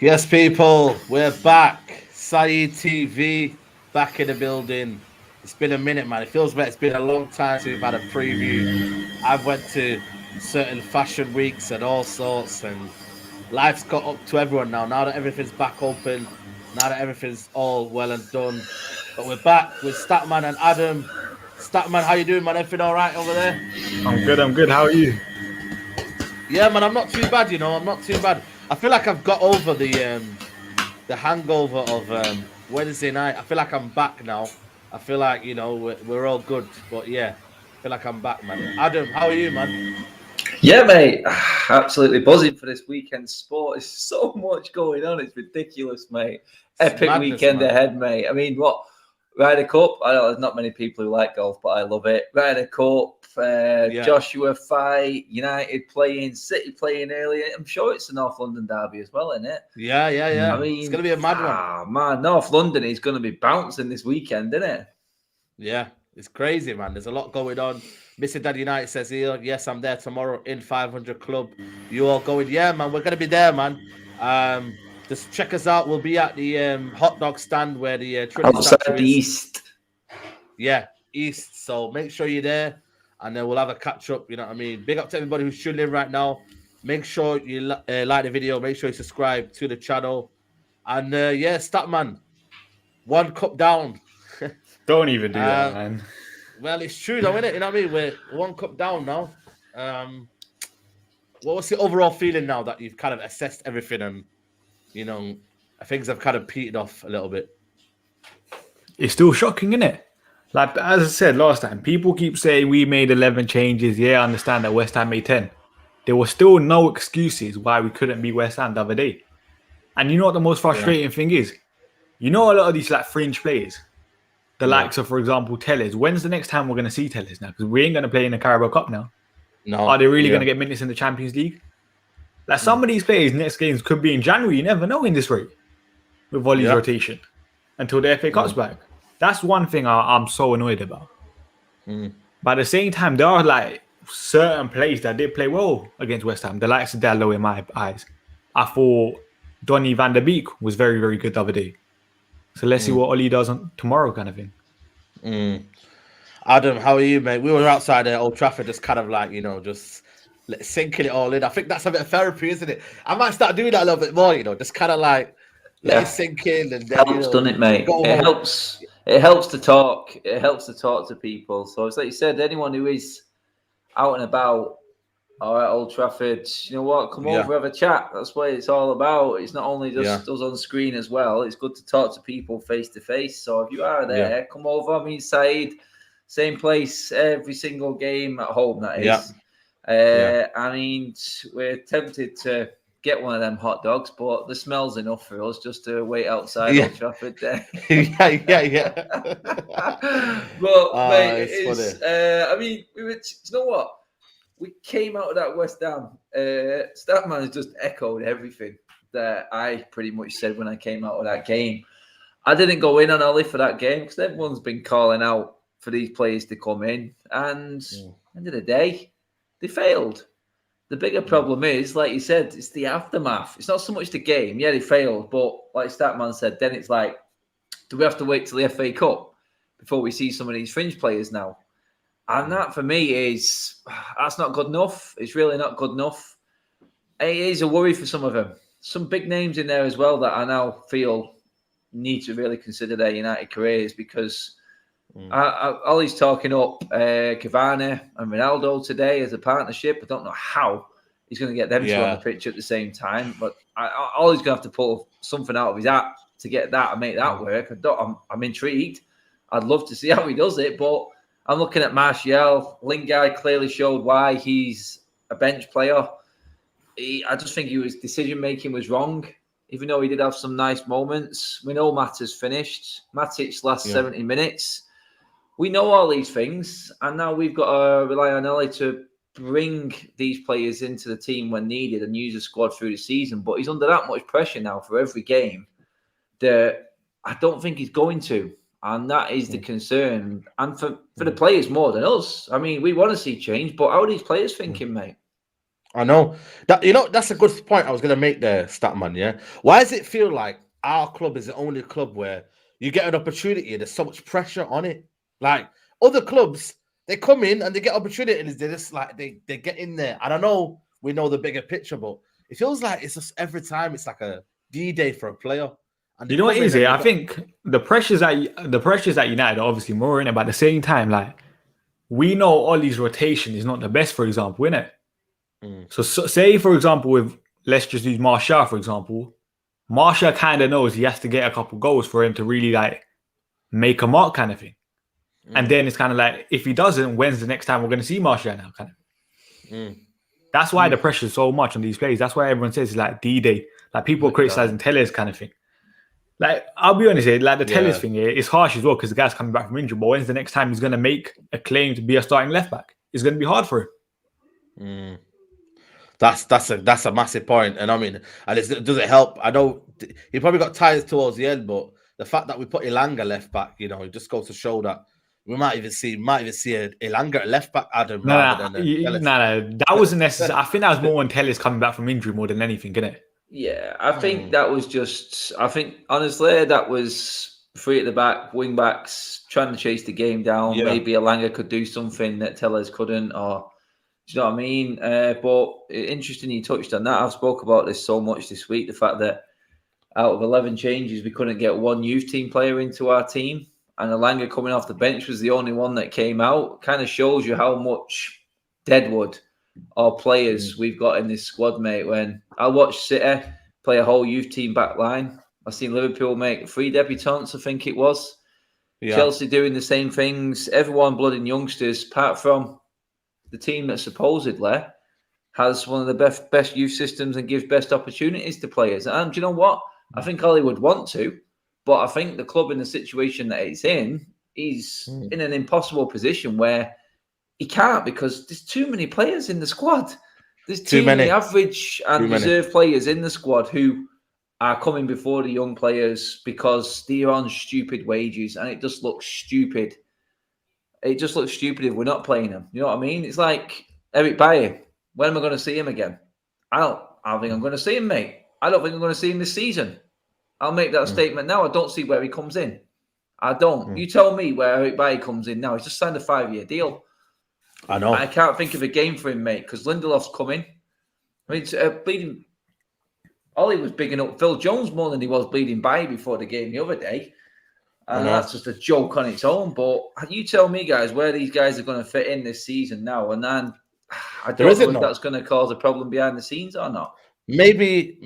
Yes, people, we're back. Saeed TV back in the building. It's been a minute, man. It feels like it's been a long time since we've had a preview. I've went to certain fashion weeks and all sorts, and life's got up to everyone now. Now that everything's back open, now that everything's all well and done. But we're back with Statman and Adam. Statman, how you doing, man? Everything all right over there? I'm good. How are you? Yeah, man. I'm not too bad. I'm not too bad. I feel like I've got over the hangover of Wednesday night. I feel like I'm back now. I feel like we're all good, but yeah, I feel like I'm back, man. Adam, how are you, man? Yeah, mate. Absolutely buzzing for this weekend sport. There's so much going on. It's ridiculous, mate. It's Epic madness, weekend man. ahead, mate. I mean, what? Ryder Cup. I know there's not many people who like golf, but I love it. Ryder Cup, Joshua fight, United playing, City playing earlier. I'm sure it's the North London derby as well, isn't it? Yeah. I mean, it's gonna be a mad one. Man, North London is going to be bouncing this weekend, isn't it? Yeah, it's crazy, man. There's a lot going on. Mr. Dad United says here, yes, I'm there tomorrow in 500 Club. You all going? Yeah, man, we're gonna be there, man. Just check us out. We'll be at the hot dog stand where the Trinity Outside statue the is. East. Yeah, East. So make sure you're there, and then we'll have a catch up. You know what I mean? Big up to everybody who's tuning in right now. Make sure you like the video. Make sure you subscribe to the channel. And yeah, Statman, one cup down. Don't even do that, man. Well, it's true though, isn't it? You know what I mean? We're one cup down now. What's the overall feeling now that you've kind of assessed everything and things have kind of petered off a little bit? It's still shocking, isn't it? Like, as I said last time, people keep saying we made 11 changes. Yeah, I understand that West Ham made 10. There were still no excuses why we couldn't beat West Ham the other day. And you know what the most frustrating thing is? You know a lot of these like fringe players, the likes of, for example, Tellers. When's the next time we're going to see Tellers now? Because we ain't going to play in the Carabao Cup now. No. Are they really going to get minutes in the Champions League? Like some of these players' next games could be in January. You never know in this rate with Volley's rotation until the FA Cup's back. That's one thing I'm so annoyed about. But at the same time, there are like certain players that did play well against West Ham. The likes of Dallo in my eyes. I thought Donny van der Beek was very, very good the other day. So let's see what Oli does on tomorrow, kind of thing. Adam, how are you, mate? We were outside Old Trafford, just kind of like, just sinking it all in. I think that's a bit of therapy, isn't it? I might start doing that a little bit more, just kind of like let it sink in. And then, Helps, doesn't it, mate? It helps. It helps to talk. It helps to talk to people. So it's like you said, anyone who is out and about or at Old Trafford, you know what? Come over, have a chat. That's what it's all about. It's not only just us on screen as well. It's good to talk to people face to face. So if you are there, come over. I mean, Saeed, same place every single game at home, that is. I mean, we're tempted to get one of them hot dogs, but the smell's enough for us just to wait outside Old Trafford there. But mate, it's I mean, you know what? We came out of that West Ham. Statman has just echoed everything that I pretty much said when I came out of that game. I didn't go in on Ollie for that game because everyone's been calling out for these players to come in, and at the end of the day, they failed. The bigger problem is, like you said, it's the aftermath. It's not so much the game. Yeah, they failed, but like Statman said, then it's like, do we have to wait till the FA Cup before we see some of these fringe players now? And that for me that's not good enough. It's really not good enough. It is a worry for some of them. Some big names in there as well that I now feel need to really consider their United careers because Ollie's talking up Cavani and Ronaldo today as a partnership. I don't know how he's going to get them two on the pitch at the same time, but Ollie's going to have to pull something out of his hat to get that and make that work. I'm intrigued. I'd love to see how he does it, but I'm looking at Martial. Lingard clearly showed why he's a bench player. I just think his decision-making was wrong, even though he did have some nice moments. We know Mata's finished. Matic's last 70 minutes. We know all these things, and now we've got to rely on Ollie to bring these players into the team when needed and use the squad through the season. But he's under that much pressure now for every game that I don't think he's going to. And that is the concern. And for the players more than us. I mean, we want to see change, but how are these players thinking, mate? I know that. That's a good point I was going to make there, Statman. Yeah. Why does it feel like our club is the only club where you get an opportunity and there's so much pressure on it? Like other clubs, they come in and they get opportunities. They just like they get in there. I don't know. We know the bigger picture, but it feels like it's just every time it's like a D-Day for a player. And you know what it is? I think the pressures at United are obviously more in it, but at the same time, like we know Ollie's rotation is not the best, for example, innit? So say, for example, let's just use Martial, for example. Martial kind of knows he has to get a couple goals for him to really like make a mark kind of thing. And then it's kind of like, if he doesn't, when's the next time we're going to see Martial now kind of That's why the pressure is so much on these players. That's why everyone says it's like D-Day. Like people are criticizing Tellez kind of thing. Like, I'll be honest here, like the Tellez thing here is harsh as well because the guy's coming back from injury. But when's the next time he's going to make a claim to be a starting left back? It's going to be hard for him. That's a massive point. And I mean, and does it help? I know he probably got tired towards the end, but the fact that we put Elanga left back, it just goes to show that we might even see Elanga at left back, Adam. No, that wasn't necessary. I think that was more when Tellez coming back from injury more than anything, isn't it? Yeah, I think that was just. I think honestly, that was three at the back, wing backs trying to chase the game down. Yeah. Maybe Elanga could do something that Tellez couldn't, or do you know what I mean? But interesting, you touched on that. I've spoke about this so much this week. The fact that out of 11 changes, we couldn't get one youth team player into our team, and Elanga coming off the bench was the only one that came out. Kind of shows you how much deadwood or players we've got in this squad, mate. When I watched City play a whole youth team back line, I've seen Liverpool make 3 debutants, I think it was. Yeah. Chelsea doing the same things. Everyone blooding youngsters, apart from the team that supposedly has one of the best youth systems and gives best opportunities to players. And do you know what? I think Ollie would want to, but I think the club in the situation that it's in, he's in an impossible position where he can't because there's too many players in the squad. There's too many average and reserve players in the squad who are coming before the young players because they're on stupid wages, and it just looks stupid. It just looks stupid if we're not playing them. You know what I mean? It's like Eric Bailly. When am I going to see him again? I don't think I'm going to see him, mate. I don't think I'm going to see him this season. I'll make that statement now. I don't see where he comes in. I don't. You tell me where Eric Bailly comes in now. He's just signed a 5-year deal. I know. I can't think of a game for him, mate, because Lindelof's coming. I mean, bleeding. Ollie was bigging up Phil Jones more than he was bleeding Bailly before the game the other day. And that's just a joke on its own. But you tell me, guys, where these guys are going to fit in this season now. And then I don't know if that's going to cause a problem behind the scenes or not. Maybe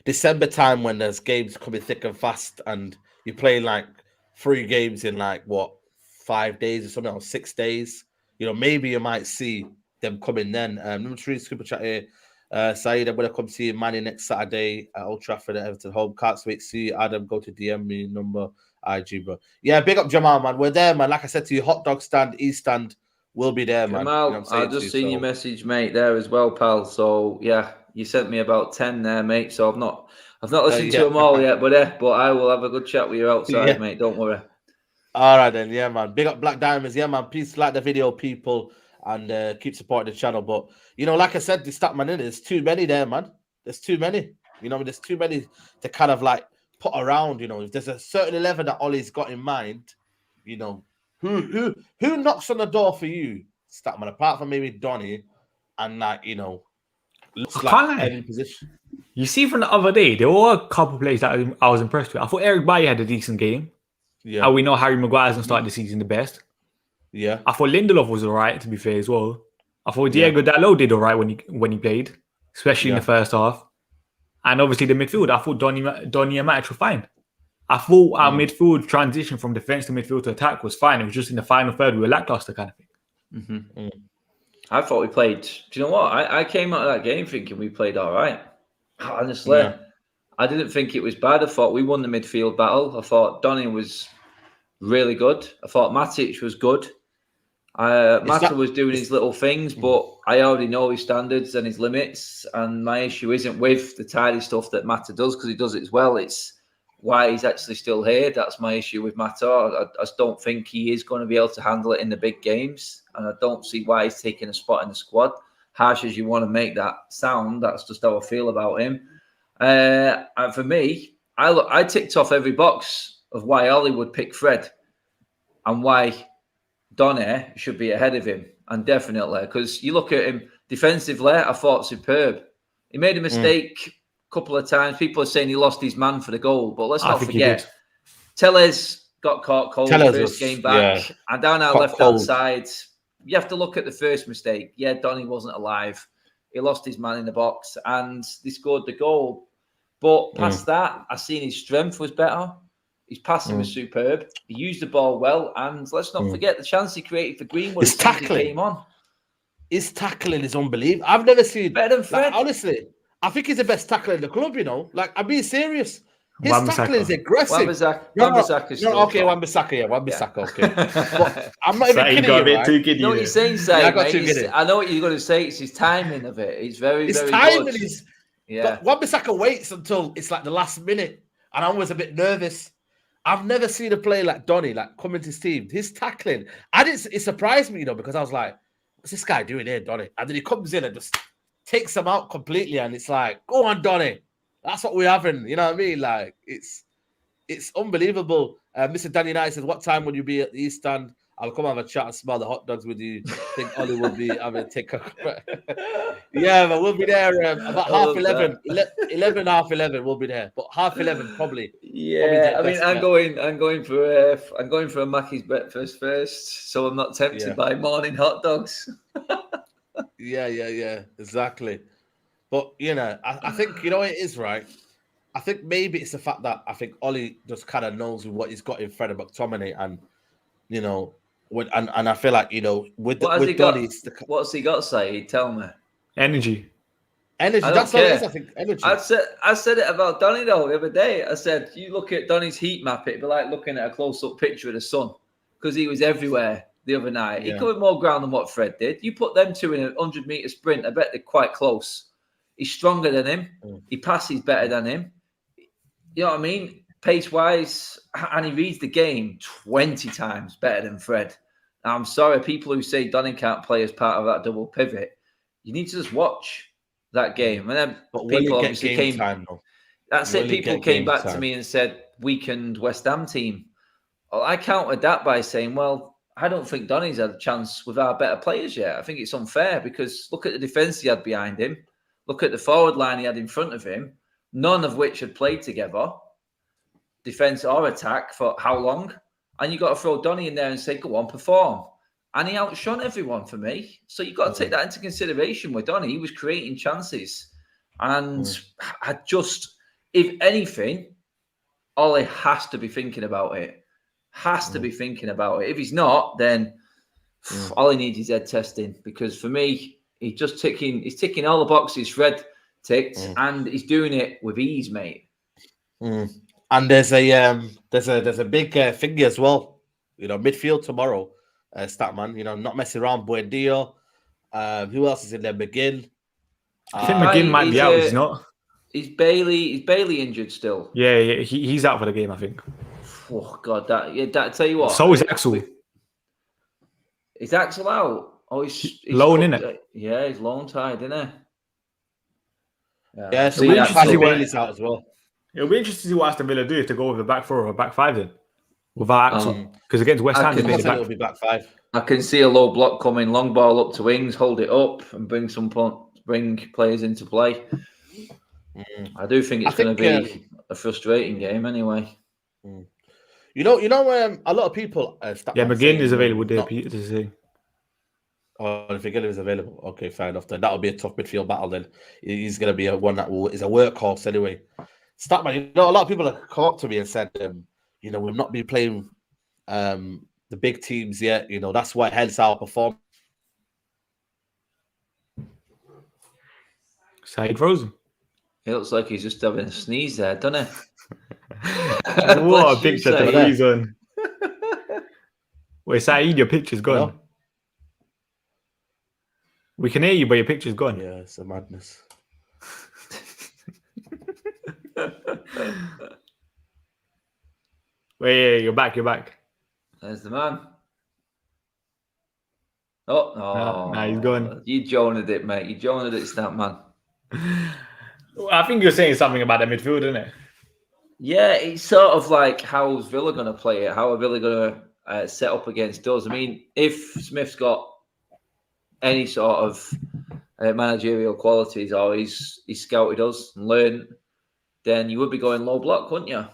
December time when there's games coming thick and fast and you play like 3 games in 5 days or something, or 6 days. Maybe you might see them coming then. Number 3 super chat here. Saeed, I'm going to come see you, Manny, next Saturday at Old Trafford at Everton home. Can't wait to see you. Adam, go to DM me number IG, bro. Yeah, big up Jamal, man. We're there, man. Like I said to you, hot dog stand, East stand will be there, man. Jamal, I just seen your message, mate, there as well, pal. So yeah, you sent me about 10 there, mate. So I've not listened to them all yet, but I will have a good chat with you outside, mate. Don't worry. All right then, yeah, man. Big up Black Diamonds, yeah, man. Please like the video, people, and keep supporting the channel. But like I said, the stat man, there's too many there, man. There's too many. There's too many to kind of put around. If there's a certain 11 that Ollie's got in mind, who knocks on the door for you, stat man, apart from maybe Donny, and looks like any position. You see, from the other day, there were a couple of players that I was impressed with. I thought Eric Bailly had a decent game. Yeah, we know Harry Maguire hasn't started the season the best. Yeah, I thought Lindelof was all right, to be fair as well. I thought Diego Dalot did all right when he played, especially in the first half. And obviously the midfield, I thought Donny and Matic were fine. I thought our midfield transition from defense to midfield to attack was fine. It was just in the final third we were lackluster kind of thing. I thought we played. Do you know what? I came out of that game thinking we played all right. Honestly, I didn't think it was bad. I thought we won the midfield battle. I thought Donny was really good. I thought Matic was good. Mata was doing his little things, but I already know his standards and his limits. And my issue isn't with the tidy stuff that Mata does, because he does it as well. It's why he's actually still here. That's my issue with Mata. I just don't think he is going to be able to handle it in the big games. And I don't see why he's taking a spot in the squad. harsh as you want to make that sound, that's just how I feel about him. And for me, I ticked off every box of why Ollie would pick Fred and why Donny should be ahead of him. And definitely, because you look at him defensively, I thought superb. He made a mistake a couple of times. People are saying he lost his man for the goal, but let's not forget, Tellez got caught cold first game back, and down our left-hand side, you have to look at the first mistake. Yeah, Donny wasn't alive. He lost his man in the box, and they scored the goal. But past that, I seen his strength was better. His passing was superb. He used the ball well, and let's not forget the chance he created for Greenwood as soon as he came on. His tackling is unbelievable. I've never seen better than Fred. Honestly, I think he's the best tackler in the club. You know, like I'm being serious. His tackling is aggressive. Wan-Bissaka Wan-Bissaka. Okay, but I'm not even kidding you. Right? Too giddy. No, he's saying, I got too giddy. I know what you're going to say. It's his timing of it. It's very good. But Wan-Bissaka waits until it's like the last minute, and I'm always a bit nervous. I've never seen a player like Donny, like come into his team. His tackling, it surprised me, because I was like, what's this guy doing here, Donny? And then he comes in and just takes him out completely, and it's like, go on, Donny. That's what we're having. You know what I mean? Like, it's unbelievable. Mr. Danny Knight says, what time will you be at the East Stand? I'll come have a chat and smell the hot dogs with you. I think Ollie will be having a take a... Yeah, but we'll be there about 11:30. 11:30, we'll be there. But 11:30 probably. Yeah, I mean, I'm going for a Mackey's breakfast first, so I'm not tempted by morning hot dogs. Yeah, exactly. But I think it is right. I think maybe it's the fact that I think Ollie just kind of knows what he's got in Fred and McTominay, and and I feel like with Donny, what's he got, Saeed? Tell me. Energy. That's what it is. I think energy. I said it about Donny though the other day. I said you look at Donny's heat map, it'd be like looking at a close-up picture of the sun, because he was everywhere the other night. He covered more ground than what Fred did. You put them two in a 100-meter sprint, I bet they're quite close. He's stronger than him. He passes better than him. You know what I mean? Pace-wise, and he reads the game 20 times better than Fred. Now, I'm sorry, people who say Donny can't play as part of that double pivot, you need to just watch that game. And then people obviously came. That's it. People came back to me and said, weakened West Ham team. Well, I countered that by saying, well, I don't think Donny's had a chance with our better players yet. I think it's unfair because look at the defence he had behind him. Look at the forward line he had in front of him, none of which had played together, defence or attack, for how long? And you got to throw Donny in there and say, go on, perform. And he outshone everyone for me. So you've got to take that into consideration with Donny. He was creating chances. And I just, if anything, Ollie has to be thinking about it. If he's not, then Ollie needs his head testing. Because for me, he's ticking all the boxes Fred ticked, and he's doing it with ease, mate. And there's a big thing as well. Midfield tomorrow. Statman, not messing around. Buendia. Who else is in there? McGinn. I think McGinn might be out. He's not. Is Bailey injured still? Yeah, he's out for the game, I think. Oh God, that tell you what. So is Axel. Is Axel out? Oh, he's loan, innit? Yeah, he's loan tied, isn't he? Yeah, so Bailey's out as well. It'll be interesting to see what Aston Villa do to go with a back four or a back five then. Without Axel. Because against West Ham, it'll be back five. I can see a low block coming, long ball up to wings, hold it up, and bring players into play. I do think it's going to be a frustrating game anyway. A lot of people. McGinn is available there. To see. Oh, if McGinn is available, okay, fair enough. Then that'll be a tough midfield battle. Then he's going to be one that is a workhorse anyway. Statman, a lot of people have come up to me and said, we've not been playing the big teams yet. That's why hence our performance. Side frozen. It looks like he's just having a sneeze there, doesn't it? What a picture to freeze on. Wait, Saeed, your picture's gone. Hello? We can hear you, but your picture's gone. Yeah, it's a madness. Wait, you're back. There's the man. Nah, he's gone. You Jonah'd it, mate. You Jonah'd it, Snap Man. I think you're saying something about the midfield, isn't it? Yeah, it's sort of like how's Villa going to play it? How are Villa going to set up against us? I mean, if Smith's got any sort of managerial qualities or he's scouted us and learned, then you would be going low block, wouldn't you?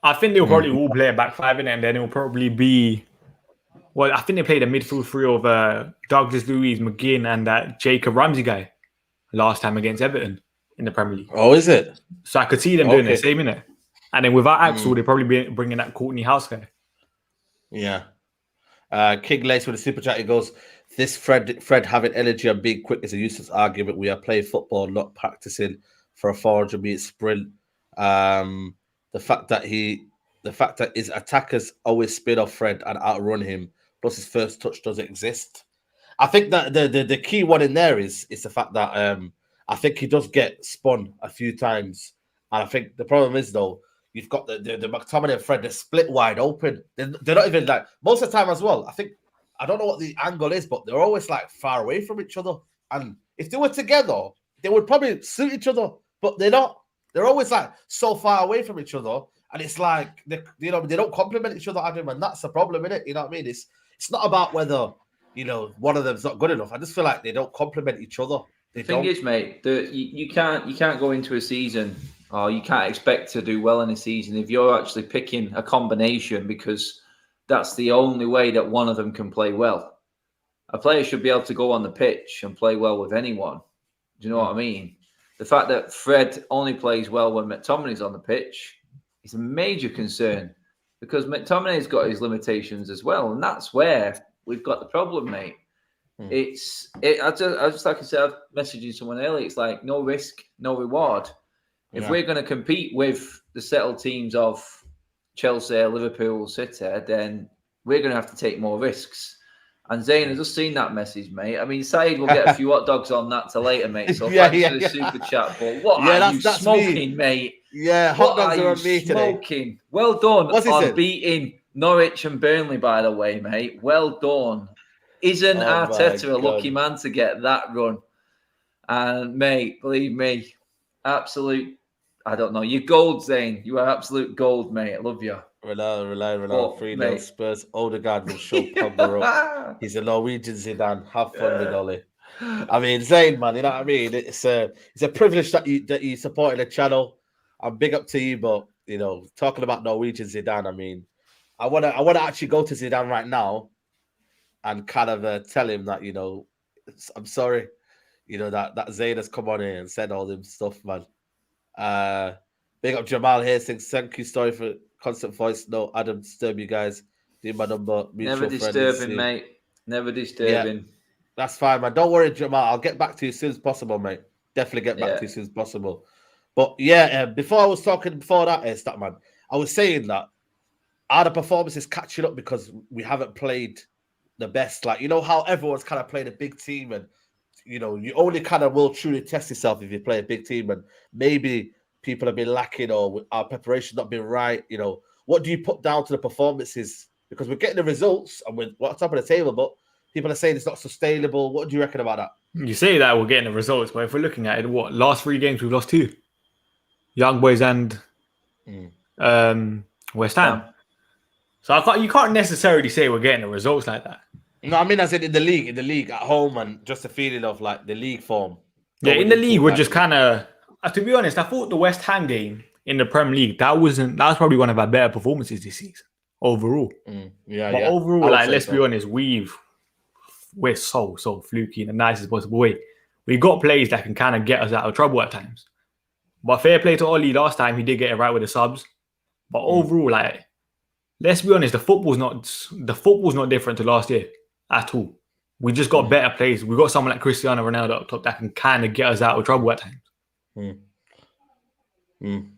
I think they'll probably all play a back five in it, and then it'll probably be. Well, I think they played a midfield three of Douglas Luiz, McGinn, and that Jacob Ramsey guy last time against Everton in the Premier League. Oh, is it? So I could see them doing the same, innit? And then without Axel, they'll probably be bringing that Courtney House guy. Yeah. King Lace with a super chat, he goes, this Fred having energy and being quick is a useless argument. We are playing football, not practicing for a 400-meter sprint. The fact that his attackers always spin off Fred and outrun him, plus his first touch doesn't exist. I think that the key one in there is the fact that I think he does get spun a few times. And I think the problem is, though, you've got the McTominay and Fred, they're split wide open. They're not even like, most of the time as well, I don't know what the angle is, but they're always like far away from each other. And if they were together, they would probably suit each other, but they're not. They're always like so far away from each other. And it's like, they don't complement each other, Adam, and that's the problem, innit? You know what I mean? It's not about whether, one of them's not good enough. I just feel like they don't complement each other. The thing is, mate, you can't go into a season or you can't expect to do well in a season if you're actually picking a combination, because that's the only way that one of them can play well. A player should be able to go on the pitch and play well with anyone. Do you know what I mean? The fact that Fred only plays well when McTominay's on the pitch is a major concern, because McTominay's got his limitations as well, and that's where we've got the problem, mate. I just like I said, I was messaging someone earlier. It's like no risk, no reward. If we're going to compete with the settled teams of Chelsea, Liverpool, City, then we're going to have to take more risks. And Zane has just seen that message, mate. I mean, Saeed will get a few hot dogs on that to later, mate. So thanks for the super chat. But what are you smoking, mate? Yeah, hot dogs are on me today. Smoking. Well done on beating Norwich and Burnley, by the way, mate. Well done. Isn't Arteta a lucky man to get that run? And, mate, believe me, absolute, I don't know. You're gold, Zane. You are absolute gold, mate. I love you. Rely. 3-0 Spurs. Odegaard will show Pogba up. He's a Norwegian Zidane. Have fun with Ollie. I mean, Zane, man, you know what I mean? It's a privilege that you supported the channel. I'm big up to you, but talking about Norwegian Zidane, I mean, I wanna actually go to Zidane right now and kind of tell him that I'm sorry, that Zane has come on here and said all them stuff, man. Big up Jamal here saying thank you, sorry for constant voice. No, Adam, disturb you guys. Do my number. Never disturbing, mate. Never disturbing. Yeah, that's fine, man. Don't worry, Jamal. I'll get back to you as soon as possible, mate. Definitely get back to you as soon as possible. But before I was talking before that, Statman, I was saying that are the performances catching up because we haven't played the best? Like, how everyone's kind of played a big team, and you only kind of will truly test yourself if you play a big team, and maybe people have been lacking or our preparation not been right. What do you put down to the performances? Because we're getting the results and we're at top of the table, but people are saying it's not sustainable. What do you reckon about that? You say that we're getting the results, but if we're looking at it, last 3 games we've lost 2. Young Boys and West Ham. So you can't necessarily say we're getting the results like that. No, I mean, as in the league at home, and just a feeling of like the league form. Yeah, in the league, we're just kind of. To be honest, I thought the West Ham game in the Premier League that was probably one of our better performances this season overall. Overall, let's be honest, we're so fluky in the nicest possible way. We got plays that can kind of get us out of trouble at times. But fair play to Ollie last time, he did get it right with the subs. But overall, let's be honest, the football's not different to last year at all. We just got better plays. We got someone like Cristiano Ronaldo up top that can kind of get us out of trouble at times.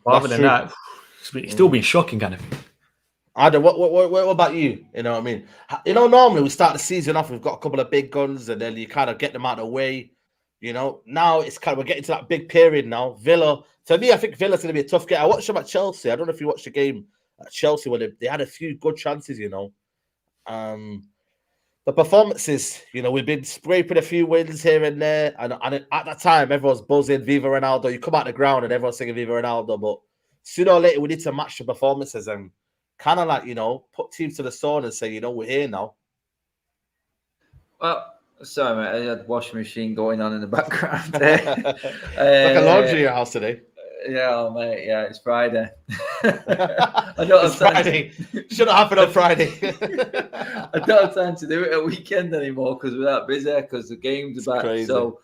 Other than that, it's still been shocking kind of thing. Adam, what about you? You know what I mean? Normally we start the season off, we've got a couple of big guns, and then you kind of get them out of the way. Now it's we're getting to that big period now. Villa, to me, I think Villa's going to be a tough game. I watched them at Chelsea. I don't know if you watched the game at Chelsea when they had a few good chances, the performances, we've been scraping a few wins here and there, and at that time, everyone's buzzing, Viva Ronaldo. You come out the ground and everyone's singing Viva Ronaldo, but sooner or later, we need to match the performances and kind of like, put teams to the sword and say, we're here now. Well, sorry, mate, I had washing machine going on in the background there. Like a laundry in your house today. Yeah, mate. Yeah, it's Friday. It's Friday. Shouldn't happen on Friday. I don't have time to do it at weekend anymore because we're that busy because the game's back. Crazy. So,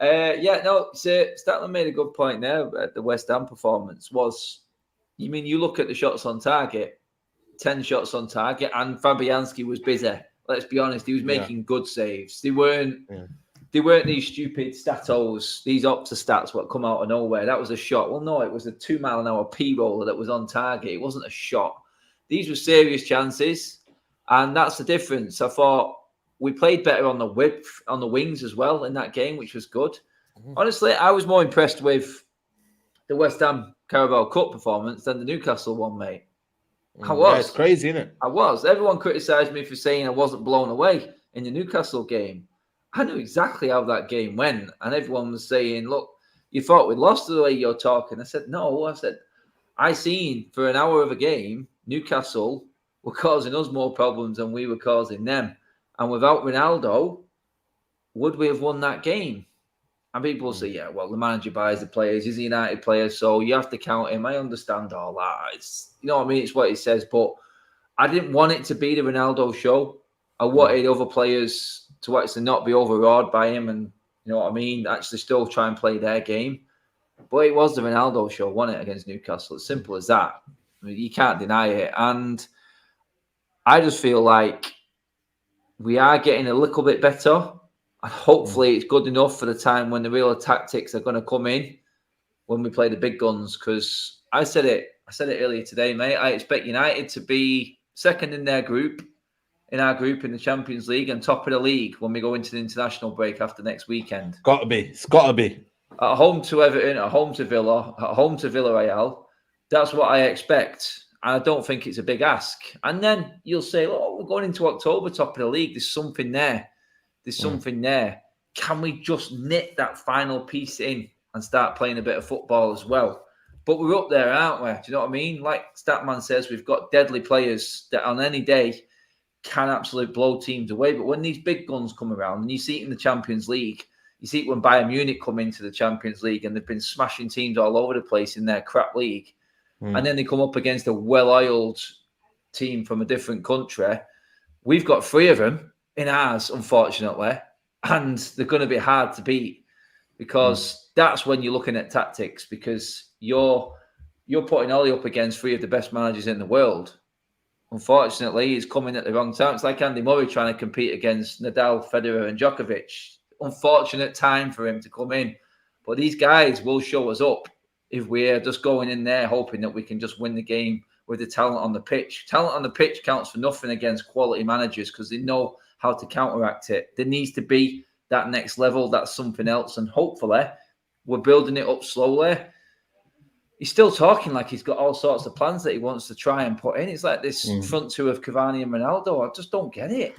Statler made a good point there at the West Ham performance. You look at the shots on target, 10 shots on target, and Fabianski was busy. Let's be honest, he was making good saves. They weren't these stupid statos, these Opta stats what come out of nowhere. That was a shot. Well, no, it was a 2 mile an hour P roller that was on target. It wasn't a shot. These were serious chances, and that's the difference. I thought we played better on the width, on the wings as well in that game, which was good. Mm-hmm. Honestly, I was more impressed with the West Ham Carabao Cup performance than the Newcastle one, mate. I was. Yeah, it's crazy, isn't it? I was. Everyone criticised me for saying I wasn't blown away in the Newcastle game. I knew exactly how that game went. And everyone was saying, look, you thought we'd lost the way you're talking. I said, no. I said, I seen for an hour of a game, Newcastle were causing us more problems than we were causing them. And without Ronaldo, would we have won that game? And people say, yeah, well, the manager buys the players. He's a United player, so you have to count him. I understand all that. It's, you know what I mean? It's what he says. But I didn't want it to be the Ronaldo show. I wanted other players to actually not be overawed by him and, you know what I mean, actually still try and play their game. But it was the Ronaldo show, wasn't it, against Newcastle? As simple as that. I mean, you can't deny it. And I just feel like we are getting a little bit better. And hopefully it's good enough for the time when the real tactics are going to come in when we play the big guns. Because I said it earlier today, mate. I expect United to be second in our group in the Champions League and top of the league when we go into the international break after next weekend. Got to be. It's got to be. At home to Everton, at home to Villa, at home to Villarreal. That's what I expect. And I don't think it's a big ask. And then you'll say, oh, we're going into October, top of the league. There's something there. There's something there. Can we just knit that final piece in and start playing a bit of football as well? But we're up there, aren't we? Do you know what I mean? Like Statman says, we've got deadly players that on any day can absolutely blow teams away. But when these big guns come around, and you see it in the Champions League, you see it when Bayern Munich come into the Champions League and they've been smashing teams all over the place in their crap league. And then they come up against a well-oiled team from a different country. We've got 3 of them in ours, unfortunately, and they're going to be hard to beat because that's when you're looking at tactics, because you're putting Ollie up against 3 of the best managers in the world. Unfortunately, he's coming at the wrong time. It's like Andy Murray trying to compete against Nadal, Federer, and Djokovic. Unfortunate time for him to come in, but these guys will show us up if we're just going in there hoping that we can just win the game with the talent on the pitch. Talent on the pitch counts for nothing against quality managers because they know how to counteract it. There needs to be that next level, that's something else. And hopefully we're building it up slowly. He's still talking like he's got all sorts of plans that he wants to try and put in. It's like this front 2 of Cavani and Ronaldo. I just don't get it.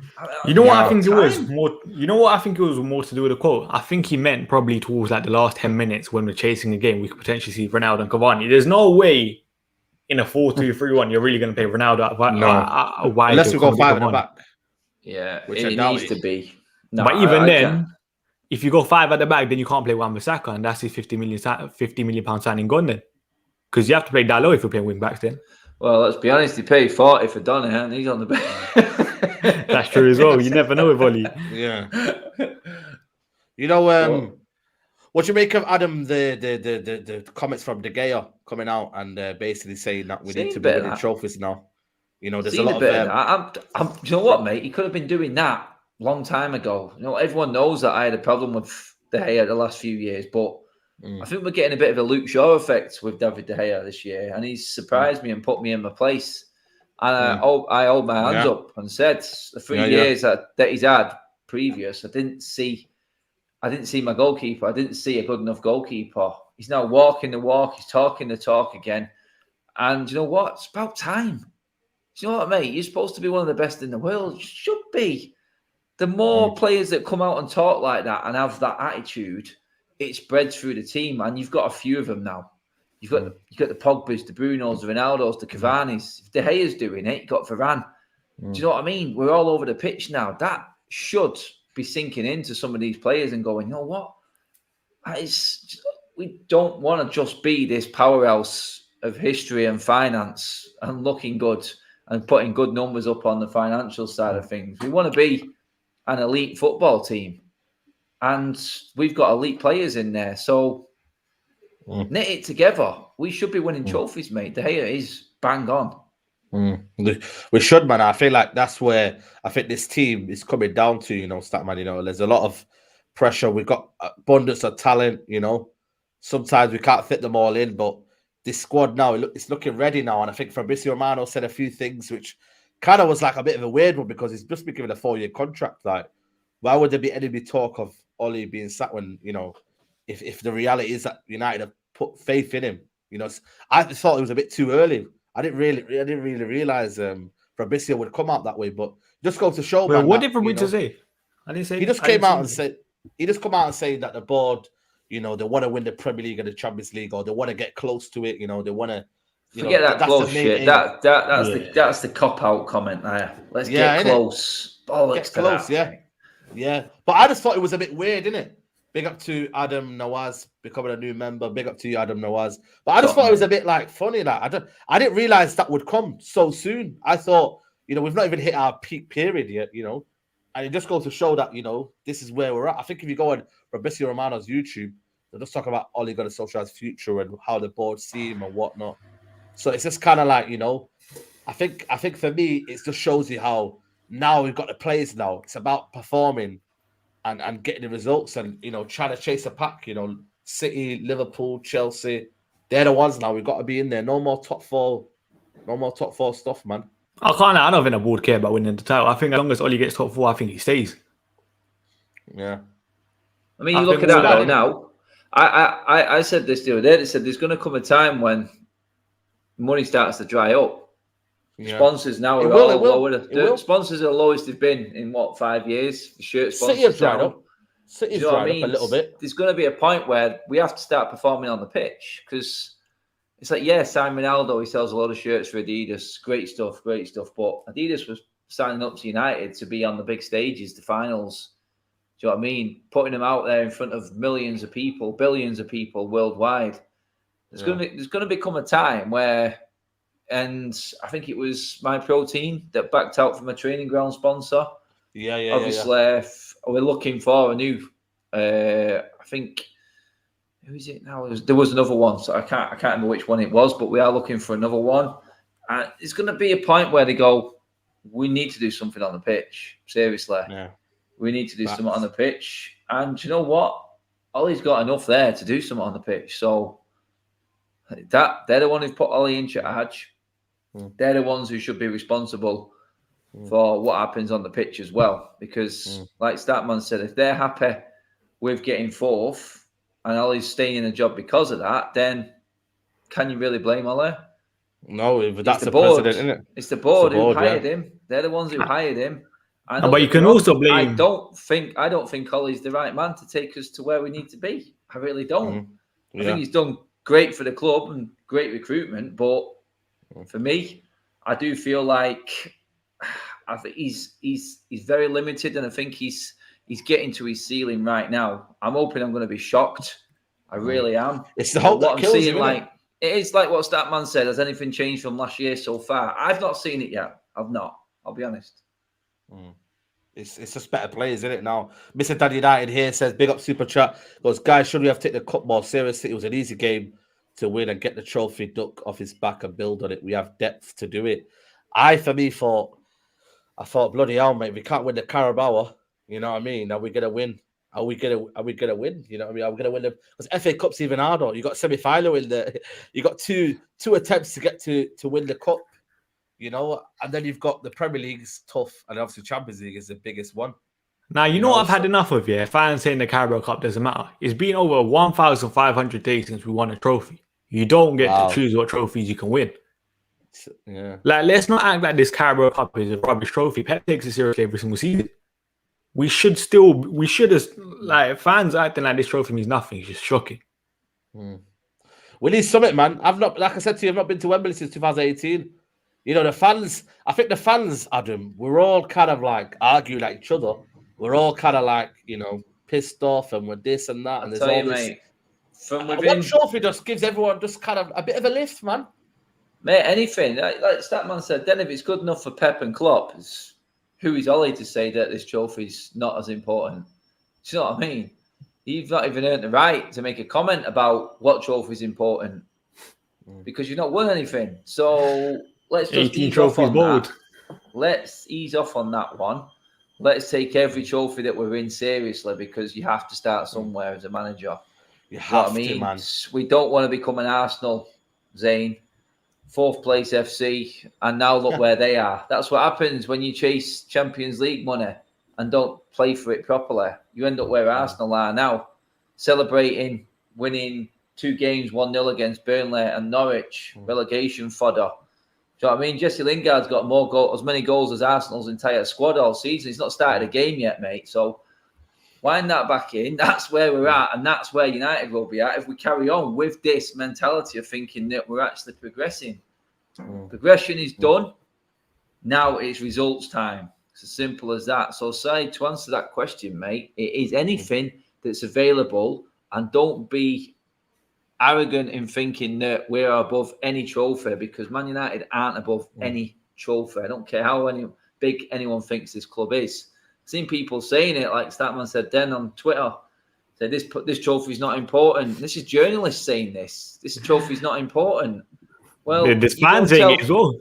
You know what I think it was more? You know what I think it was more to do with the quote? I think he meant probably towards like the last 10 minutes when we're chasing the game, we could potentially see Ronaldo and Cavani. There's no way in a 4-2-3-1 you're really going to play Ronaldo. Unless we go 5 at the back. Yeah, it needs to be. No, but even then, if you go 5 at the back, then you can't play Wan-Bissaka, and that's his £50 million signing gone then. Because you have to play Dalot if you're playing wing backs then. Well, let's be honest, he paid 40 for Donny, and he's on the bench. That's true as well. You never know with Ollie. Yeah. You know, what do you make of Adam, the comments from De Gea coming out and basically saying that we need to be winning trophies now? You know, there's a lot of... you know what, mate? He could have been doing that a long time ago. You know, everyone knows that I had a problem with De Gea the last few years, but I think we're getting a bit of a Luke Shaw effect with David De Gea this year, and he's surprised me and put me in my place. And I hold my hands up and said the 3 years that he's had previous, I didn't see my goalkeeper. I didn't see a good enough goalkeeper. He's now walking the walk. He's talking the talk again. And you know what? It's about time. Do you know what, mate? You're supposed to be one of the best in the world. You should be. the more players that come out and talk like that and have that attitude, it spreads through the team, and you've got a few of them now. You've got the Pogbas, the Brunos, the Ronaldos, the Cavani's. If De Gea's doing it, you've got Varane. Do you know what I mean? We're all over the pitch now. That should be sinking into some of these players and going, you know what? We don't want to just be this powerhouse of history and finance and looking good and putting good numbers up on the financial side of things. We want to be an elite football team, and we've got elite players in there. So knit it together. We should be winning trophies, mate. De Gea is bang on. We should, man. I feel like that's where I think this team is coming down to, Statman. There's a lot of pressure. We've got abundance of talent, Sometimes we can't fit them all in, but this squad now, it's looking ready now. And I think Fabrizio Romano said a few things which kind of was like a bit of a weird one, because he's just been given a 4-year contract. Like, why would there be any talk of Oli being sacked when, if the reality is that United have put faith in him? I thought it was a bit too early. I didn't really realize Fabrizio would come out that way, but just goes to show. Well, what did Fabrizio say? I didn't say. He just came out and said that the board, they want to win the Premier League and the Champions League, or they want to get close to it. They want to. Forget that close shit. That's the cop out comment there. Let's get close. Bollocks to close. That. Yeah. But I just thought it was a bit weird, didn't it? Big up to Adam Nawaz becoming a new member. Big up to you, Adam Nawaz. But I just thought it was a bit like funny that I didn't realize that would come so soon. I thought, we've not even hit our peak period yet, and it just goes to show that, this is where we're at. I think if you go on Fabrizio Romano's YouTube, they'll just talk about Ole Gunnar Solskjaer's future and how the board see him and whatnot. So it's just kind of like, I think for me, it just shows you how now we've got the players now. It's about performing and getting the results and, trying to chase a pack, City, Liverpool, Chelsea, they're the ones now. We've got to be in there. No more top four stuff, man. I don't think the board care about winning the title. I think as long as Oli gets top 4, I think he stays. Yeah. I mean, you look at that though now. I said this the other day. They said there's going to come a time when money starts to dry up. Yeah. Sponsors now are all lower. Sponsors are the lowest they've been in 5 years. Shirt sponsors. City have dried up. City's dried up a little bit. There's going to be a point where we have to start performing on the pitch, because it's like, Simon Ronaldo, he sells a lot of shirts for Adidas. Great stuff. But Adidas was signing up to United to be on the big stages, the finals. Do you know what I mean? Putting them out there in front of millions of people, billions of people worldwide. There's going to become a time where. And I think it was My Protein that backed out from a training ground sponsor. Obviously, we're looking for a new. I think who is it now? There was another one, so I can't remember which one it was, but we are looking for another one. And it's going to be a point where they go, we need to do something on the pitch. Seriously, we need to do something on the pitch. And you know what? Ollie's got enough there to do something on the pitch. So they're the one who've put Ollie in charge. They're the ones who should be responsible for what happens on the pitch as well. Because, like Statman said, if they're happy with getting 4th and Ollie's staying in a job because of that, then can you really blame Ollie? No, but that's the board, president, isn't it? It's the board who hired him. They're the ones who hired him. But you can also blame. I don't think Ollie's the right man to take us to where we need to be. I really don't. I think he's done great for the club and great recruitment, but for me, I do feel like I think he's very limited, and I think he's getting to his ceiling right now. I'm hoping I'm going to be shocked. I really am. It's the hope that kills you, like it is like what Statman said. Has anything changed from last year so far? I've not seen it yet. I've not. I'll be honest. It's just better players, isn't it? Now, Mr. Dad United here says, big up Super Chat. Goes, guys, should we have taken the cup more seriously? It was an easy game to win and get the trophy duck off his back and build on it. We have depth to do it. I thought, bloody hell, mate, we can't win the Carabao. You know what I mean? Are we gonna win? Are we gonna win? You know what I mean? Are we gonna win the, because FA Cup's even harder. You got semi-final in the, you got two attempts to get to win the cup, and then you've got the Premier League's tough, and obviously Champions League is the biggest one. Now, you know what I've had enough of, fans saying the Carabao Cup doesn't matter. It's been over 1,500 days since we won a trophy. You don't get to choose what trophies you can win. Yeah. Like, let's not act like this Carabao Cup is a rubbish trophy. Pep takes it seriously every single season. we should have, like, fans acting like this trophy means nothing. It's just shocking. We need something, man. I've not, like I said to you, I've not been to Wembley since 2018. You know, the fans, I think the fans, Adam, we're all kind of like arguing at each other. We're all kind of like, you know, pissed off and we're this and that. And there's all this. Mate, from within, one trophy just gives everyone just kind of a bit of a lift, man. Mate, anything. Like Statman said, then if it's good enough for Pep and Klopp, who is Ollie to say that this trophy's not as important? Do you know what I mean? You've not even earned the right to make a comment about what trophy's important because you've not won anything. So let's just ease off on that. Let's ease off on that one. Let's take every trophy that we're in seriously because you have to start somewhere as a manager. You have to, man. We don't want to become an Arsenal, Zane. 4th place FC, and now look where they are. That's what happens when you chase Champions League money and don't play for it properly. You end up where Arsenal are now, celebrating winning 2 games 1-0 against Burnley and Norwich, relegation fodder. Do you know what I mean? Jesse Lingard's got as many goals as Arsenal's entire squad all season. He's not started a game yet, mate. So wind that back in. That's where we're at, and that's where United will be at if we carry on with this mentality of thinking that we're actually progressing. Progression is done. Now it's results time. It's as simple as that. So, say to answer that question, mate, it is anything that's available, and don't be arrogant in thinking that we're above any trophy because Man United aren't above any trophy. I don't care how big anyone thinks this club is. I've seen people saying it, like Statman said then on Twitter, said this trophy is not important. This is journalists saying this. This trophy is not important. Well, there's fans saying it as well.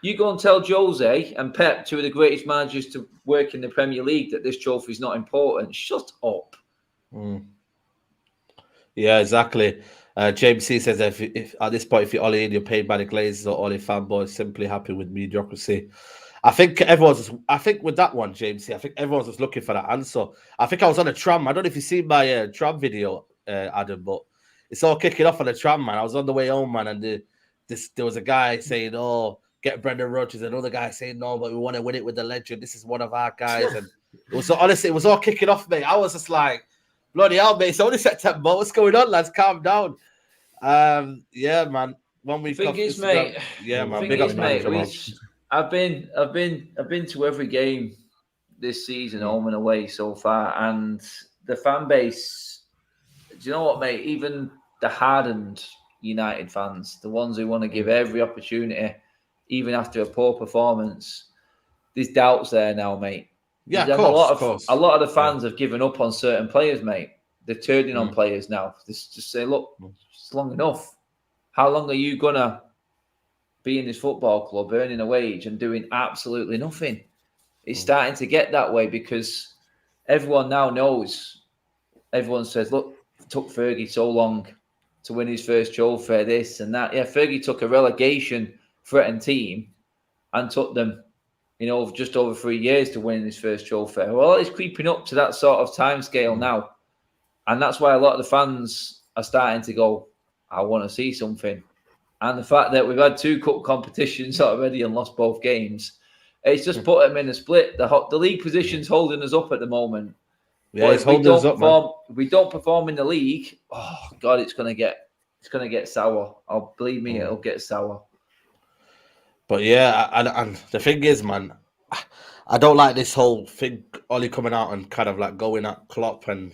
You go and tell Jose and Pep, 2 of the greatest managers to work in the Premier League, that this trophy is not important. Shut up. Yeah, exactly. James C says if at this point, if you're Ollie and you're paid by the Glazers or Ollie fanboys, simply happy with mediocrity. I think with that one, James C, I think everyone's just looking for that answer. I think I was on a tram. I don't know if you've seen my tram video, Adam, but it's all kicking off on the tram, man. I was on the way home, man, and there was a guy saying, "Oh, get Brendan Rodgers." Another guy saying, "No, but we want to win it with the legend. This is one of our guys." And it was honestly, it was all kicking off, mate. I was just like, "Bloody hell, mate! It's only September. What's going on, lads? Calm down." Yeah, man. 1 week off. Mate. Yeah, man. Big up, mate. I've been to every game this season, home and away so far, and the fan base. Do you know what, mate? Even the hardened United fans, the ones who want to give every opportunity, even after a poor performance, there's doubts there now, mate. Yeah, of course. A lot of the fans have given up on certain players, mate. They're turning on players now. Just say, look, it's long enough. How long are you gonna be in this football club, earning a wage and doing absolutely nothing? It's starting to get that way because everyone now knows. Everyone says, look, it took Fergie so long to win his first trophy, this and that. Yeah, Fergie took a relegation threatened team and took them, just over 3 years to win his first trophy. Well, it's creeping up to that sort of time scale now. And that's why a lot of the fans are starting to go, I want to see something. And the fact that we've had 2 cup competitions already and lost both games, it's just put them in a split. The league position's holding us up at the moment. Yeah, it's holding us up, man. If we don't perform in the league, oh God, it's gonna get sour. Believe me, it'll get sour. But yeah, and the thing is, man, I don't like this whole thing, Ollie coming out and kind of like going at Klopp and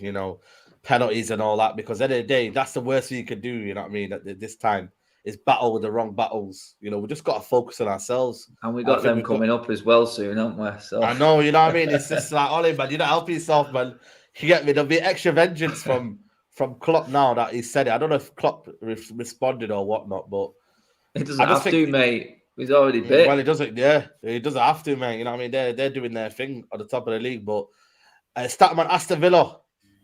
penalties and all that, because at the end of the day, that's the worst thing you could do. You know what I mean? At this time, is battle with the wrong battles. We just got to focus on ourselves. And we got them coming up as well soon, haven't we? So I know, you know what I mean? It's just like, Ollie, man, you're not helping yourself, man. You get me? There'll be extra vengeance from Klopp now that he said it. I don't know if Klopp responded or whatnot, but it doesn't have to, mate. He's already bit. Well, he doesn't. Yeah, he doesn't have to, mate. You know what I mean? They're doing their thing at the top of the league. But Statman, Aston Villa,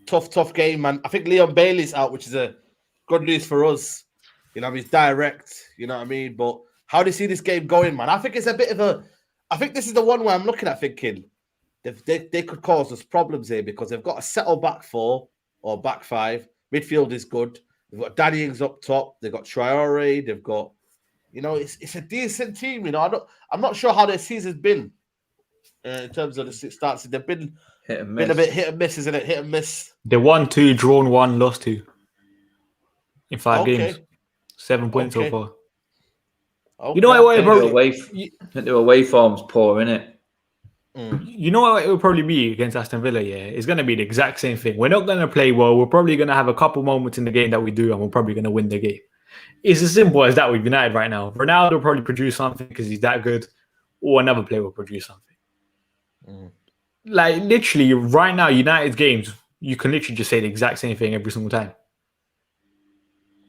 tough game, man. I think Leon Bailey's out, which is a good news for us. He's direct. You know what I mean? But how do you see this game going, man? I think it's a bit of a. I think this is the one where I'm looking at thinking they could cause us problems here because they've got a settle back 4 or back 5. Midfield is good. They've got Danny Ings up top. They've got Traore. They've got. It's a decent team. I'm not sure how their season's been in terms of the starts. They've been Hit and Been a miss. bit hit and miss, isn't it? Hit and miss. They won 2, drawn 1, lost 2 in 5 games. 7 points so far. Okay. You know what? I think their away form's poor, innit? You know what it will probably be against Aston Villa, yeah? It's going to be the exact same thing. We're not going to play well. We're probably going to have a couple moments in the game that we do, and we're probably going to win the game. It's as simple as that with United right now. Ronaldo will probably produce something because he's that good, or another player will produce something. Like, literally, right now, United's games, you can literally just say the exact same thing every single time.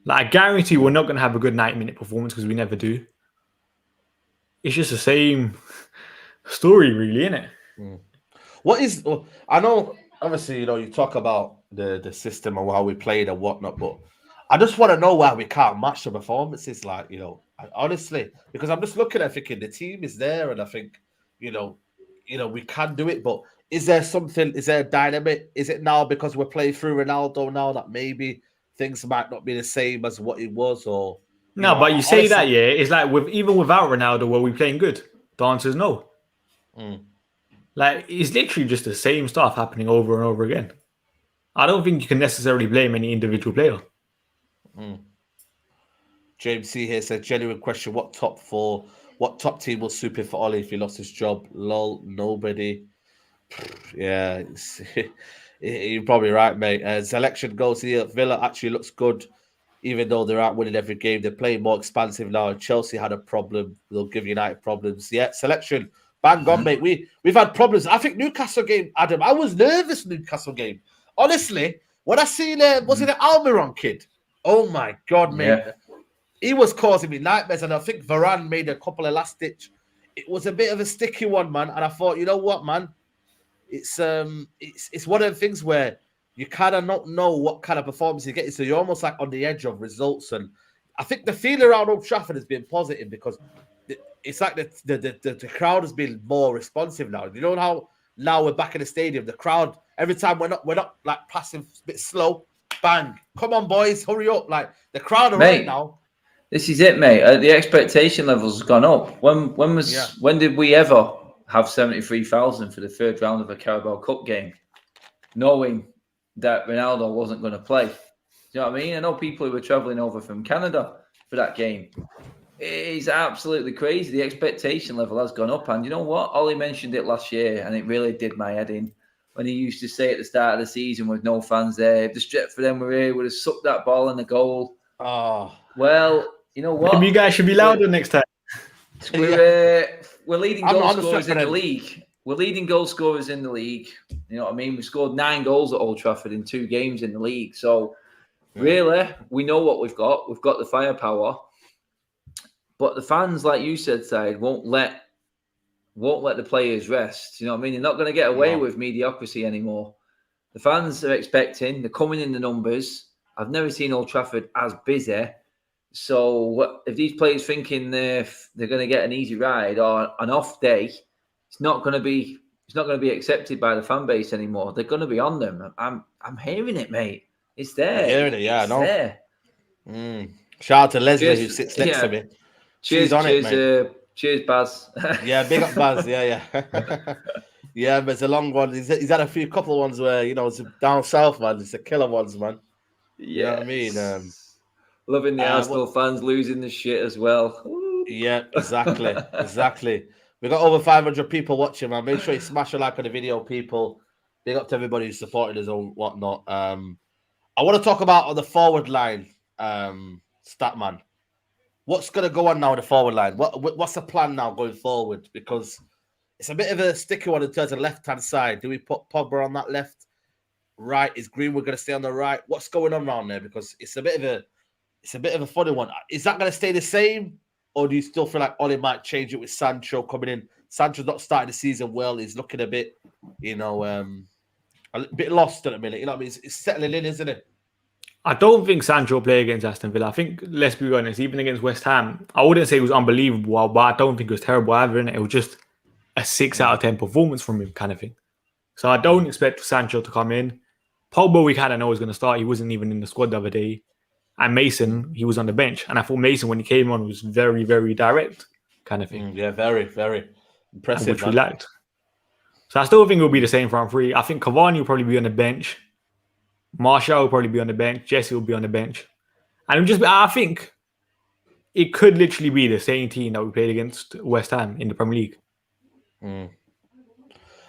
Like, I guarantee we're not going to have a good 90-minute performance because we never do. It's just the same story, really, isn't it? What is? I know, obviously, you talk about the system and how we played and whatnot, but I just want to know why we can't match the performances. Like, honestly, because I'm just looking at thinking the team is there, and I think, we can do it. But is there something? Is there a dynamic? Is it now because we're playing through Ronaldo now that maybe things might not be the same as what it was? Or no, but you say that, yeah. It's like even without Ronaldo, were we playing good? The answer is no. Like, it's literally just the same stuff happening over and over again. I don't think you can necessarily blame any individual player. James C here said, genuine question, what top team will suit him for Ollie if he lost his job? Lol, nobody. Yeah, you're probably right, mate. Selection goes here. Villa actually looks good, even though they aren't winning every game. They're playing more expansive now. Chelsea had a problem. They'll give United problems. Yeah, selection. Bang on, mate. We've had problems. I think Newcastle game, Adam, I was nervous Newcastle game. Honestly, when I seen was it the Almiron kid? Oh my God, mate. Yeah. He was causing me nightmares, and I think Varane made a couple of last ditch. It was a bit of a sticky one, man. And I thought, you know what, man? It's one of the things where you kind of not know what kind of performance you're getting. So you're almost like on the edge of results. And I think the feel around Old Trafford has been positive because it's like the crowd has been more responsive now. You know how now we're back in the stadium, the crowd, every time we're not like passing a bit slow, bang, come on boys, hurry up. Like the crowd are right now. This is it, mate. The expectation levels have gone up. When did we ever have 73,000 for the third round of a Carabao Cup game, knowing that Ronaldo wasn't going to play? Do you know what I mean? I know people who were travelling over from Canada for that game. It's absolutely crazy. The expectation level has gone up. And you know what? Ollie mentioned it last year, and it really did my head in when he used to say at the start of the season with no fans there, if the Stretford were here, would have sucked that ball in the goal. Oh. Well, you know what? Maybe you guys should be louder next time. We're leading goal scorers in the league. We're leading goal scorers in the league. You know what I mean? We scored 9 goals at Old Trafford in 2 games in the league. So, really, we know what we've got. We've got the firepower. But the fans, like you said, Said, won't let the players rest. You know what I mean? They're not going to get away with mediocrity anymore. The fans are expecting. They're coming in the numbers. I've never seen Old Trafford as busy. So if these players thinking they're going to get an easy ride or an off day, it's not going to be accepted by the fan base anymore. They're going to be on them. I'm hearing it, mate. It's there. I'm hearing it, yeah, it's I know. There. Shout out to Leslie who sits next to me. Cheers, cheers, Baz. Yeah, big up Baz. Yeah. Yeah, but it's a long one. He's had a couple of ones where it's down south, man. It's the killer ones, man. Yeah, you know what I mean. Loving the Arsenal fans losing the shit as well. Ooh. Yeah, exactly. We got over 500 people watching, man. Make sure you smash a like on the video, people. Big up to everybody who's supporting us and whatnot. I want to talk about on the forward line, Statman. What's going to go on now on the forward line? What's the plan now going forward? Because it's a bit of a sticky one in terms of left-hand side. Do we put Pogba on that left? Right? Is Greenwood going to stay on the right? What's going on around there? Because it's a bit of a funny one. Is that going to stay the same? Or do you still feel like Ollie might change it with Sancho coming in? Sancho's not starting the season well. He's looking a bit, a bit lost at the minute. You know what I mean? It's settling in, isn't it? I don't think Sancho will play against Aston Villa. I think, let's be honest, even against West Ham, I wouldn't say it was unbelievable, but I don't think it was terrible either. It was just a 6 out of 10 performance from him kind of thing. So I don't expect Sancho to come in. Pogba, we kind of know was going to start. He wasn't even in the squad the other day. And Mason, he was on the bench. And I thought Mason, when he came on, was very, very direct kind of thing. Yeah, very, very impressive. Which we lacked. So I still think it'll be the same front three. I think Cavani will probably be on the bench. Martial will probably be on the bench. Jesse will be on the bench. And I think it could literally be the same team that we played against West Ham in the Premier League.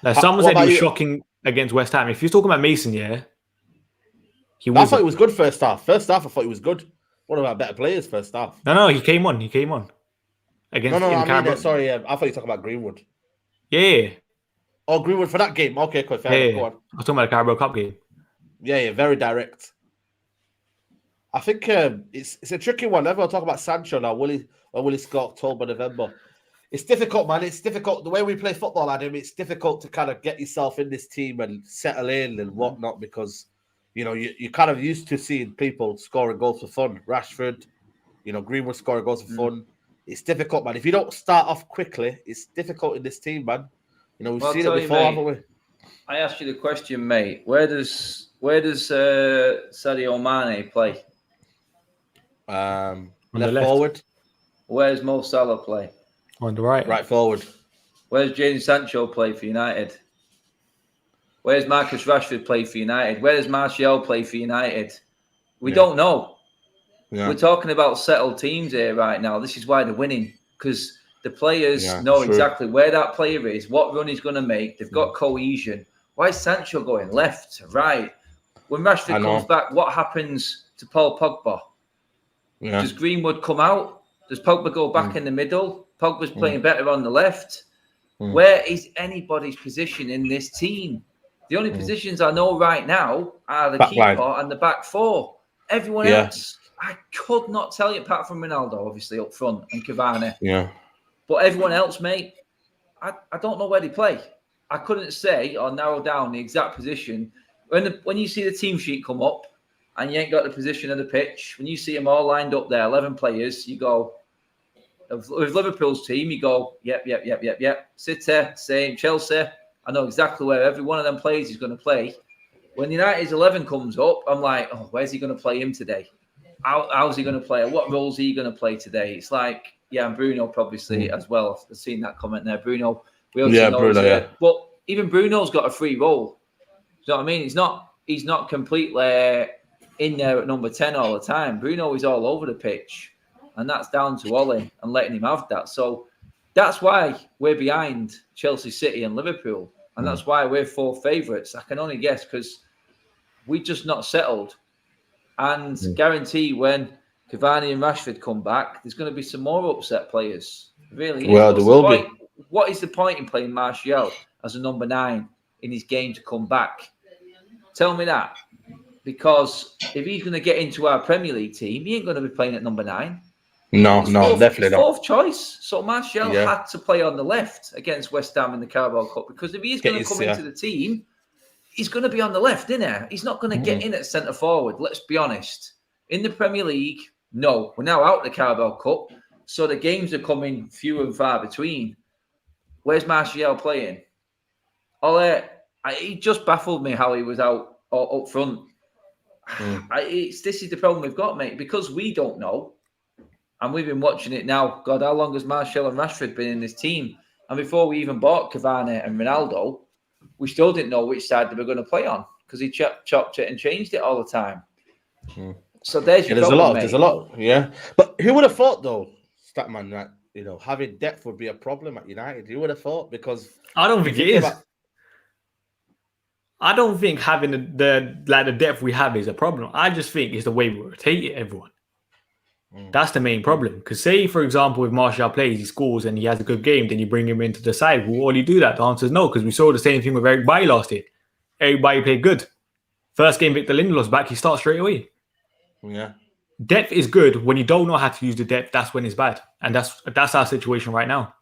Like someone said he was shocking against West Ham. If you're talking about Mason, I thought he was good first half. First half, I thought he was good. One of our better players first half. No, he came on. Against sorry, I thought you were talking about Greenwood. Yeah. Oh, Greenwood for that game. Okay, cool. Fair enough. Go on. I was talking about the Carabao Cup game. Yeah, very direct. I think it's a tricky one. Everyone talk about Sancho now. Will he score October, November? It's difficult, man. It's difficult. The way we play football, Adam, it's difficult to kind of get yourself in this team and settle in and whatnot because, you're kind of used to seeing people scoring goals for fun. Rashford, Greenwood scoring goals for fun. It's difficult, man. If you don't start off quickly, it's difficult in this team, man. We've seen it before, haven't we? I asked you the question, mate. Where does Sadio Mane play? Left forward. Where's Mo Salah play? On the right. Right forward. Where's Jadon Sancho play for United? Where's Marcus Rashford play for United? Where does Martial play for United? We don't know. Yeah. We're talking about settled teams here right now. This is why they're winning because the players know exactly where that player is, what run he's going to make. They've got cohesion. Why is Sancho going left to right? When Rashford comes back, what happens to Paul Pogba? Yeah. Does Greenwood come out? Does Pogba go back in the middle? Pogba's playing better on the left. Where is anybody's position in this team? The only positions I know right now are the keeper and the back four. Everyone else, I could not tell you, apart from Ronaldo, obviously, up front, and Cavani. Yeah. But everyone else, mate, I don't know where they play. I couldn't say or narrow down the exact position. When you see the team sheet come up and you ain't got the position of the pitch, when you see them all lined up there, 11 players, you go, with Liverpool's team, you go, yep. City, same. Chelsea, I know exactly where every one of them players is going to play. When United's 11 comes up, I'm like, oh, where's he going to play him today? How's he going to play? What role's he going to play today? It's like, and Bruno probably as well. I've seen that comment there. Bruno, Bruno. But even Bruno's got a free role. You know what I mean? He's not completely in there at number 10 all the time. Bruno is all over the pitch. And that's down to Ollie and letting him have that. So that's why we're behind Chelsea, City and Liverpool. And that's why we're 4 favourites. I can only guess because we just not settled. And guarantee when Cavani and Rashford come back, there's going to be some more upset players. It really is. Well, there will be. What is the point in playing Martial as a number 9 in his game to come back? Tell me that. Because if he's going to get into our Premier League team, he ain't going to be playing at number 9. No, definitely not. 4th choice. So Martial had to play on the left against West Ham in the Carabao Cup because if he's going to come into the team, he's going to be on the left, isn't he? He's not going to get in at centre forward. Let's be honest. In the Premier League, no. We're now out of the Carabao Cup, so the games are coming few and far between. Where's Martial playing? He just baffled me how he was out up front. This is the problem we've got, mate, because we don't know. And we've been watching it now. God, how long has Martial and Rashford been in this team? And before we even bought Cavani and Ronaldo, we still didn't know which side they were going to play on because he chopped it and changed it all the time. So there's your problem, There's a lot, yeah. But who would have thought, though, Statman, that having depth would be a problem at United? Who would have thought? Because I don't think it is. I don't think having the depth we have is a problem. I just think it's the way we rotate everyone. That's the main problem. Because say, for example, if Martial plays, he scores and he has a good game, then you bring him into the side. Will Ollie do that? The answer is no, because we saw the same thing with Eric Bailly last year. Eric Bailly played good. First game, Victor Lindelof's back, he starts straight away. Yeah. Depth is good. When you don't know how to use the depth, that's when it's bad. And that's our situation right now.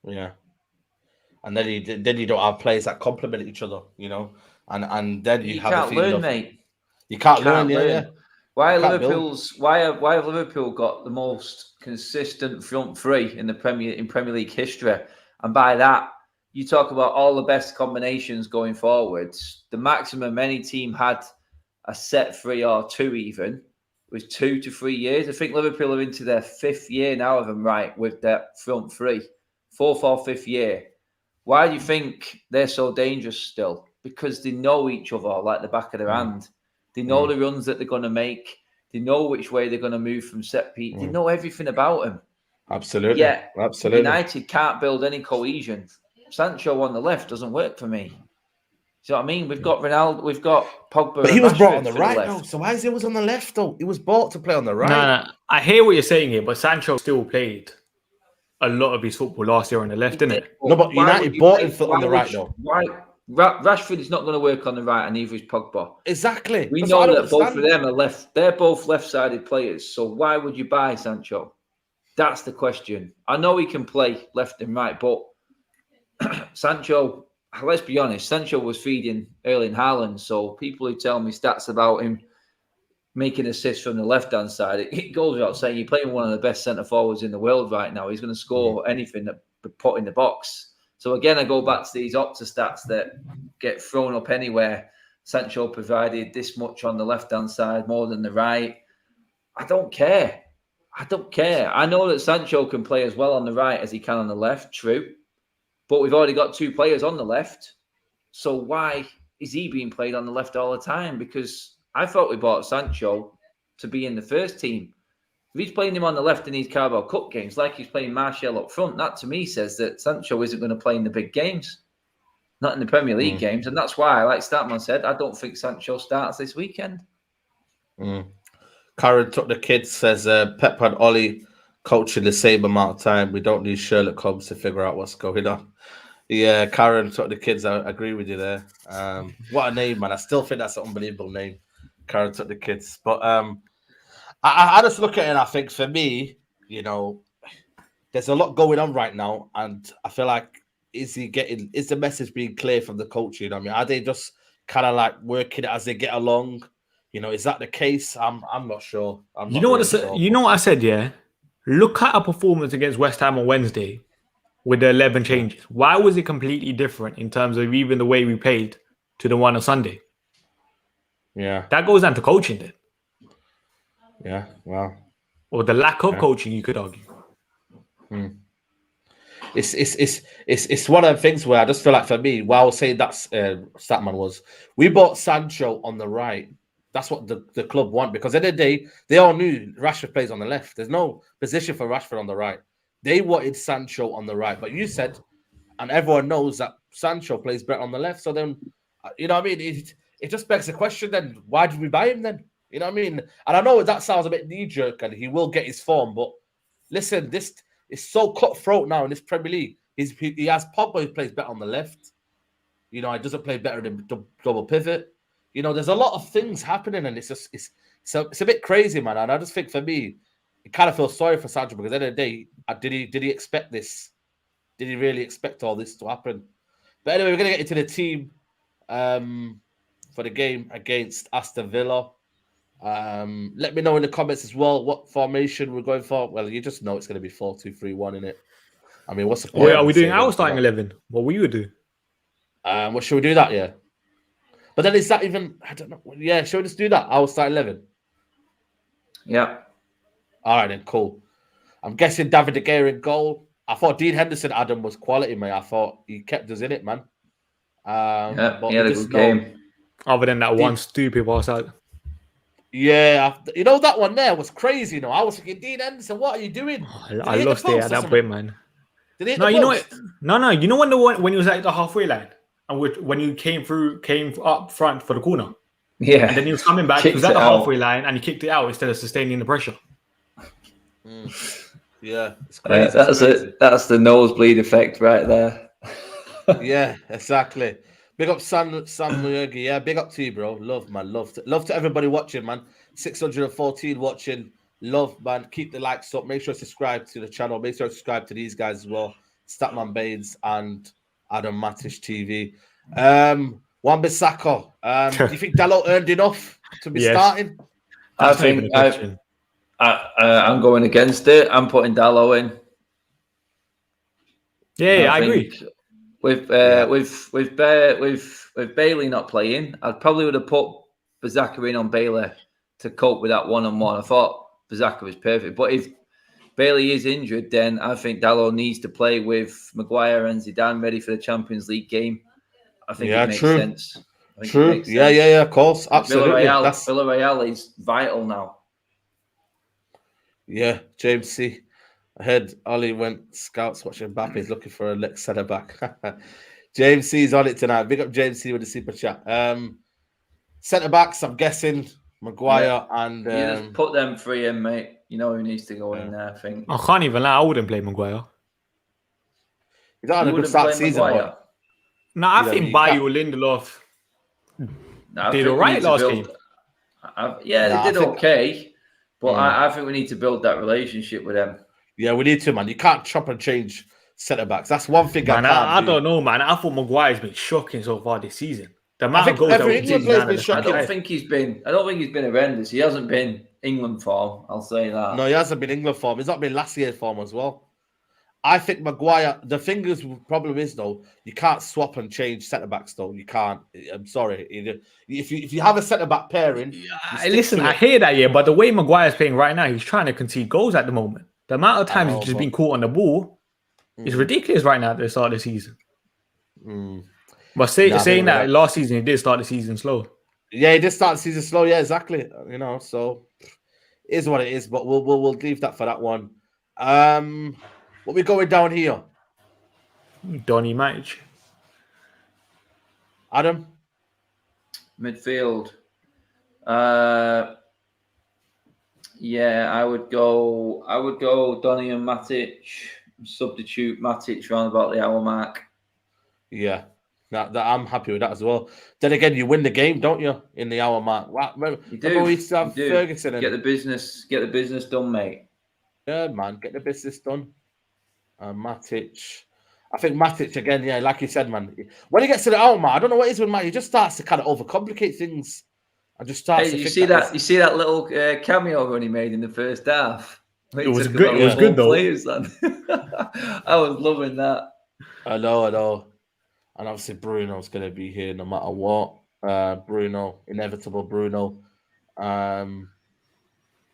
Yeah. And then you don't have players that complement each other, and then you have can't learn, mate. You can't learn, yeah. Why have Liverpool got the most consistent front three in Premier League history? And by that, you talk about all the best combinations going forwards. The maximum any team had a set 3 or 2 even was 2 to 3 years. I think Liverpool are into their 5th year now of them, right, with their front three. 4th or 5th year. Why do you think they're so dangerous still? Because they know each other like the back of their hand. They know the runs that they're going to make. They know which way they're going to move from set piece. They know everything about them. Absolutely. Yeah, absolutely. United can't build any cohesion. Sancho on the left doesn't work for me. See what I mean? We've got Ronaldo, we've got Pogba. But he was brought on the the right, left. though. So why is he always on the left, though? He was bought to play on the right. No, I hear what you're saying here, but Sancho still played a lot of his football last year on the left, didn't it? No, but United bought him on the right, though. Why? Rashford is not going to work on the right, and neither is Pogba. Exactly. We know that both of them are left. They're both left-sided players. So why would you buy Sancho? That's the question. I know he can play left and right, but Sancho, let's be honest, Sancho was feeding Erling Haaland. So people who tell me stats about him making assists from the left-hand side, it goes without saying you're playing one of the best centre-forwards in the world right now. He's going to score anything that put in the box. So again, I go back to these Opta stats that get thrown up anywhere. Sancho provided this much on the left-hand side, more than the right. I don't care. I know that Sancho can play as well on the right as he can on the left, true. But we've already got two players on the left. So why is he being played on the left all the time? Because I thought we bought Sancho to be in the first team. If he's playing him on the left in these Carabao Cup games, like he's playing Martial up front, that to me says that Sancho isn't going to play in the big games. Not in the Premier League games. And that's why, like Statman said, I don't think Sancho starts this weekend. Karen took the kids, says Pep and Ollie coaching the same amount of time. We don't need Sherlock Holmes to figure out what's going on. Yeah, Karen took the kids. I agree with you there. What a name, man. I still think that's an unbelievable name. Karen took the kids. But I just look at it and I think for me, there's a lot going on right now. And I feel like, is the message being clear from the coach? You know what I mean? Are they just kind of like working it as they get along? Is that the case? I'm not sure. You know what I said, yeah? Look at our performance against West Ham on Wednesday with the 11 changes. Why was it completely different in terms of even the way we played to the one on Sunday? Yeah. That goes down to coaching then. Yeah, wow. Or the lack of coaching, you could argue. It's one of the things where I just feel like for me, what I was saying that's Statman was, we bought Sancho on the right. That's what the club want, because at the end of the day, they all knew Rashford plays on the left. There's no position for Rashford on the right. They wanted Sancho on the right. But you said, and everyone knows that Sancho plays better on the left. So then, you know what I mean? It just begs the question then, why did we buy him then? You know what I mean? And I know that sounds a bit knee-jerk and he will get his form, but listen, this is so cutthroat now in this Premier League. He has Pogba who plays better on the left. He doesn't play better than double pivot. There's a lot of things happening, and it's a bit crazy, man. And I just think for me, it kind of feels sorry for Sancho, because at the end of the day, did he expect this? Did he really expect all this to happen? But anyway, we're gonna get into the team for the game against Aston Villa. Let me know in the comments as well what formation we're going for. Well, you just know it's going to be 4-2-3-1, innit? I mean, what's the point? Are we doing our starting 11? What will you do? What should we do that? Yeah. But then is that even? I don't know. Yeah, should we just do that? Our starting 11. Yeah. All right then, cool. I'm guessing David De Gea in goal. I thought Dean Henderson, Adam, was quality, mate. I thought he kept us in it, man. But he had a good game. Other than that one stupid pass out. Yeah, that one there was crazy. I was thinking, Dean Henderson, what are you doing? I lost it at that point, man. Did he hit no, the you know post? what? No. You know when he was at the halfway line, and when you came up front for the corner. Yeah. And then he was coming back. He was at the halfway line, and he kicked it out instead of sustaining the pressure. Yeah, it's crazy. That's the nosebleed effect right there. Yeah, exactly. Big up Sam Muyagi. Yeah, big up to you, bro. Love, man. Love to everybody watching, man. 614 watching. Love, man. Keep the likes up. Make sure to subscribe to the channel. Make sure to subscribe to these guys as well. Statman Baines and Adam Matish TV. Wan-Bissaka. Do you think Dalot earned enough to be starting? I think I'm going against it. I'm putting Dalot in. Yeah, I agree. With Bailey not playing, I probably would have put Bissaka in on Bailey to cope with that one-on-one. I thought Bissaka was perfect, but if Bailey is injured, then I think Dalot needs to play with Maguire and Zidane ready for the Champions League game. I think it makes sense. True. Yeah, of course. Absolutely. Villarreal is vital now. Yeah, James C. I heard Ollie went scouts watching Mbappe's looking for a next centre back. James C's on it tonight. Big up James C with the super chat. Centre backs, I'm guessing Maguire and. You just put them three in, mate. You know who needs to go in there, I think. I can't even lie. I wouldn't play Maguire. He's not had a good start to the season. No, I think Bayo Lindelof did all right last game. They did okay. But I think we need to build that relationship with them. Yeah, we need to, man. You can't chop and change centre backs. That's one thing I don't know, man. I thought Maguire's been shocking so far this season. The amount of goals that been shocking. I don't think he's been horrendous. He hasn't been England form. I'll say that. No, he hasn't been England form. He's not been last year's form as well. I think Maguire. The problem is though, you can't swap and change centre backs though. You can't. I'm sorry. If you have a centre back pairing, listen, I hear that, but the way Maguire's playing right now, he's trying to concede goals at the moment. The amount of times he's just been caught on the ball is ridiculous right now at the start of the season. But saying that last season he did start the season slow. Yeah, he did start the season slow. Yeah, exactly. So it is what it is. But we'll leave that for that one. What we going down here? Donny Matic. Adam? Midfield. I would go Donny and Matic. Substitute Matic around about the hour mark. Yeah. That I'm happy with that as well. Then again, you win the game, don't you? In the hour mark. You do. We used to have Ferguson. Get the business done, mate. Yeah, man. Get the business done. Matic. I think Matic again, yeah, like you said, man. When he gets to the hour mark, I don't know what it is with Matic. He just starts to kind of overcomplicate things. And just starts to you see that little cameo run he made in the first half? It was good. It was good though. Players, I was loving that. I know. And obviously Bruno's going to be here no matter what. Bruno, inevitable Bruno. Okay,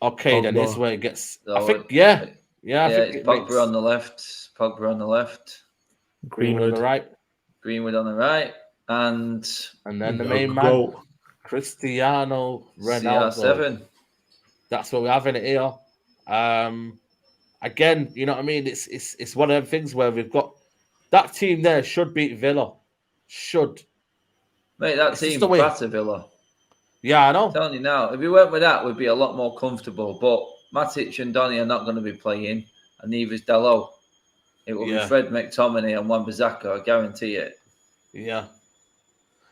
Pogba. Then here's where it gets. I think, I think it's Pogba on the left. Greenwood on the right. Greenwood on the right. And then the main man, Cristiano Ronaldo. CR7. That's what we're having it here. Again, you know what I mean? It's one of them things where we've got that team there should beat Villa. Should. Mate, that team batter Villa. Yeah, I know. I'm telling you now, if we went with that, we'd be a lot more comfortable. But Matic and Donny are not going to be playing, and neither is Dalot. It will be Fred McTominay and Wan-Bissaka, I guarantee it. Yeah.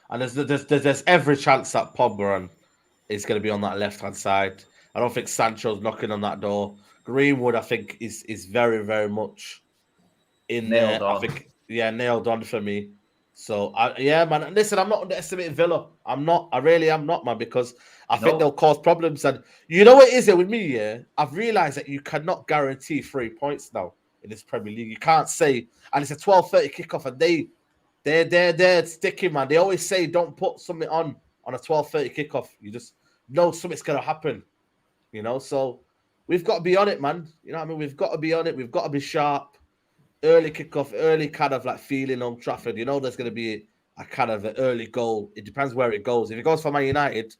And there's every chance that Pogba is going to be on that left-hand side. I don't think Sancho's knocking on that door. Greenwood, I think, is very, very much in there. I think, nailed on for me. So, man. Listen, I'm not underestimating Villa. I really am not, man, because I think they'll cause problems. And you know what it is with me, I've realised that you cannot guarantee 3 points now in this Premier League. You can't say, and it's a 12:30 kickoff, and they're sticking, man. They always say don't put something on a 12:30 kickoff. You just know something's going to happen, So we've got to be on it, man. You know what I mean? We've got to be on it. We've got to be sharp. Early kickoff, early kind of like feeling Old Trafford. There's going to be a kind of an early goal. It depends where it goes. If it goes for Man United,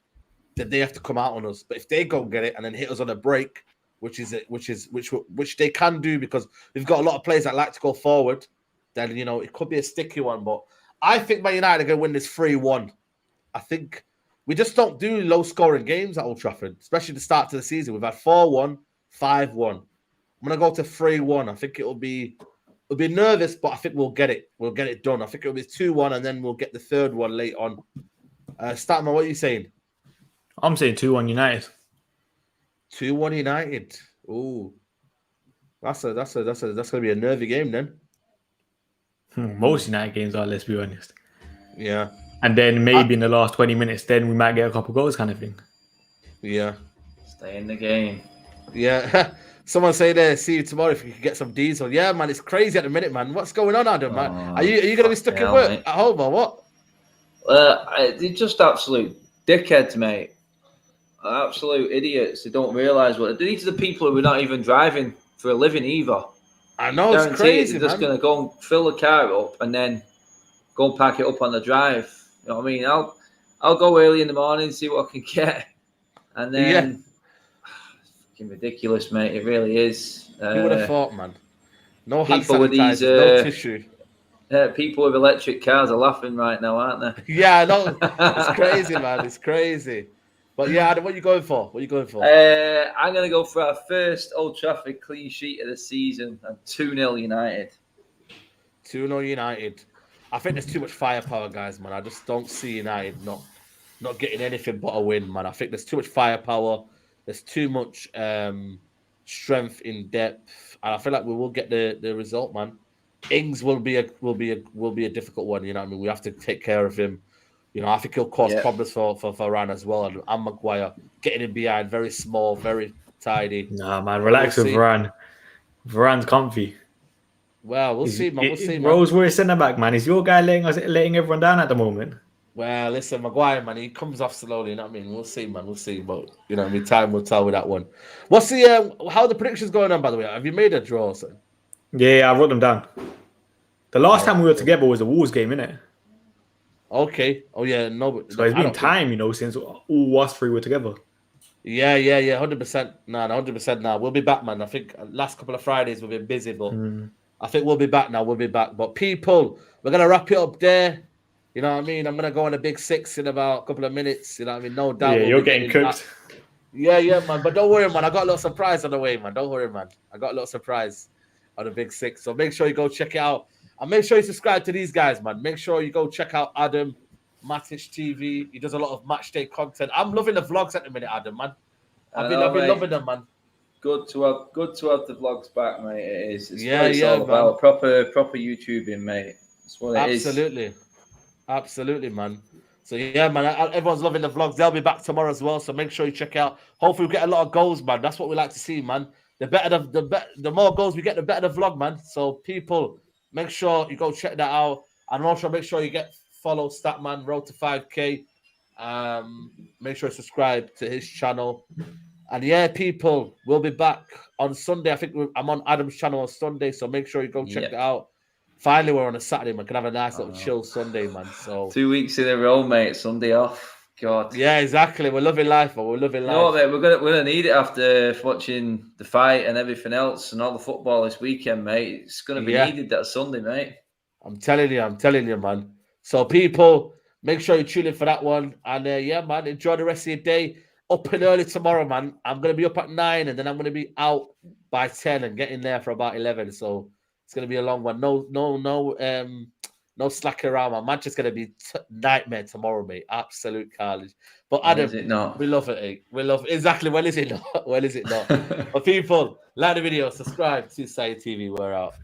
then they have to come out on us. But if they go and get it and then hit us on a break, which they can do because we've got a lot of players that like to go forward, then it could be a sticky one. But I think Man United are going to win this 3-1. I think we just don't do low scoring games at Old Trafford, especially the start to the season. We've had 4-1, 5-1. I'm going to go to 3-1. I think it'll be nervous, but I think we'll get it. We'll get it done. I think it'll be 2-1, and then we'll get the third one late on. Statman, what are you saying? I'm saying 2-1 United. 2-1 United. Ooh, that's going to be a nervy game then. Most United games are, let's be honest. Yeah. And then maybe in the last 20 minutes, then we might get a couple goals, kind of thing. Yeah. Stay in the game. Yeah. Someone say there, see you tomorrow if you can get some diesel. Yeah, man, it's crazy at the minute, man. What's going on, Adam, man? Are you going to be stuck in work at home or what? They're just absolute dickheads, mate. Absolute idiots. They don't realise what... These are the people who are not even driving for a living either. I know, it's crazy, they're just going to go and fill the car up and then go and pack it up on the drive. You know what I mean? I'll go early in the morning, see what I can get. And then, fucking ridiculous, mate. It really is. Who would have thought, man? No hand people with these, no tissue. People with electric cars are laughing right now, aren't they? Yeah, I know. It's crazy, man. It's crazy. But yeah, Adam, what are you going for? I'm going to go for our first Old Trafford clean sheet of the season and 2-0 United. 2-0 United. I think there's too much firepower, guys, man. I just don't see United not getting anything but a win, man. I think there's too much firepower. There's too much strength in depth, and I feel like we will get the result, man. Ings will be a difficult one. You know what I mean? We have to take care of him. You know, I think he'll cause problems for Varane as well, and Maguire getting him behind, very small, very tidy. Nah, man, relax with Varane. Varane's comfy. Well, we'll see, man. Rose centre back, man. Is your guy letting everyone down at the moment? Well, listen, Maguire, man, he comes off slowly. You know what I mean? We'll see, man. We'll see, but you know what I mean. Time will tell with that one. What's the how are the predictions going on? By the way, have you made a draw, son? Yeah, I wrote them down. The last time we were together was the Wolves game, innit? Okay. Oh yeah, no. But so it's been time, you know, since all us three were together. Yeah. 100%. Nah, 100%. Now we'll be back, man. I think last couple of Fridays we've been busy, but I think we'll be back now. We'll be back. But people, we're gonna wrap it up there. You know what I mean? I'm gonna go on a big 6 in about a couple of minutes. You know what I mean? No doubt. Yeah, you're getting cooked. Yeah, man. But don't worry, man. I got a little surprise on the way, man. Don't worry, man. I got a little surprise on the big 6. So make sure you go check it out. And make sure you subscribe to these guys, man. Make sure you go check out Adam, Matic TV. He does a lot of match day content. I'm loving the vlogs at the minute, Adam, man. I've been loving them, man. Good to have the vlogs back, mate. It is. It's what it's all about. Proper YouTubing, mate. That's what it is. Absolutely, man. So yeah, man. Everyone's loving the vlogs. They'll be back tomorrow as well. So make sure you check out. Hopefully, we get a lot of goals, man. That's what we like to see, man. The more goals we get, the better the vlog, man. So people, make sure you go check that out, and also make sure you follow Statman Road to 5K. Make sure you subscribe to his channel. And yeah, people, we'll be back on Sunday. I think I'm on Adam's channel on Sunday, so make sure you go check it out. Finally, we're on a Saturday, man. Can have a nice little chill Sunday, man. So 2 weeks in a row, mate. Sunday off. God. Yeah, exactly. We're loving life, but we're loving life. No, mate, we're gonna need it after watching the fight and everything else and all the football this weekend, mate. It's gonna be needed that Sunday, mate. I'm telling you, man. So people, make sure you tune in for that one. And yeah, man, enjoy the rest of your day. Up and early tomorrow, man. I'm gonna be up at 9, and then I'm gonna be out by 10 and get in there for about 11. So it's gonna be a long one. No slack around, man. Manchester's gonna be nightmare tomorrow, mate. Absolute carnage. But Adam, is it not? We love it. We love it. Exactly. When is it not? When is it not? But people, like the video, subscribe to Side TV. We're out.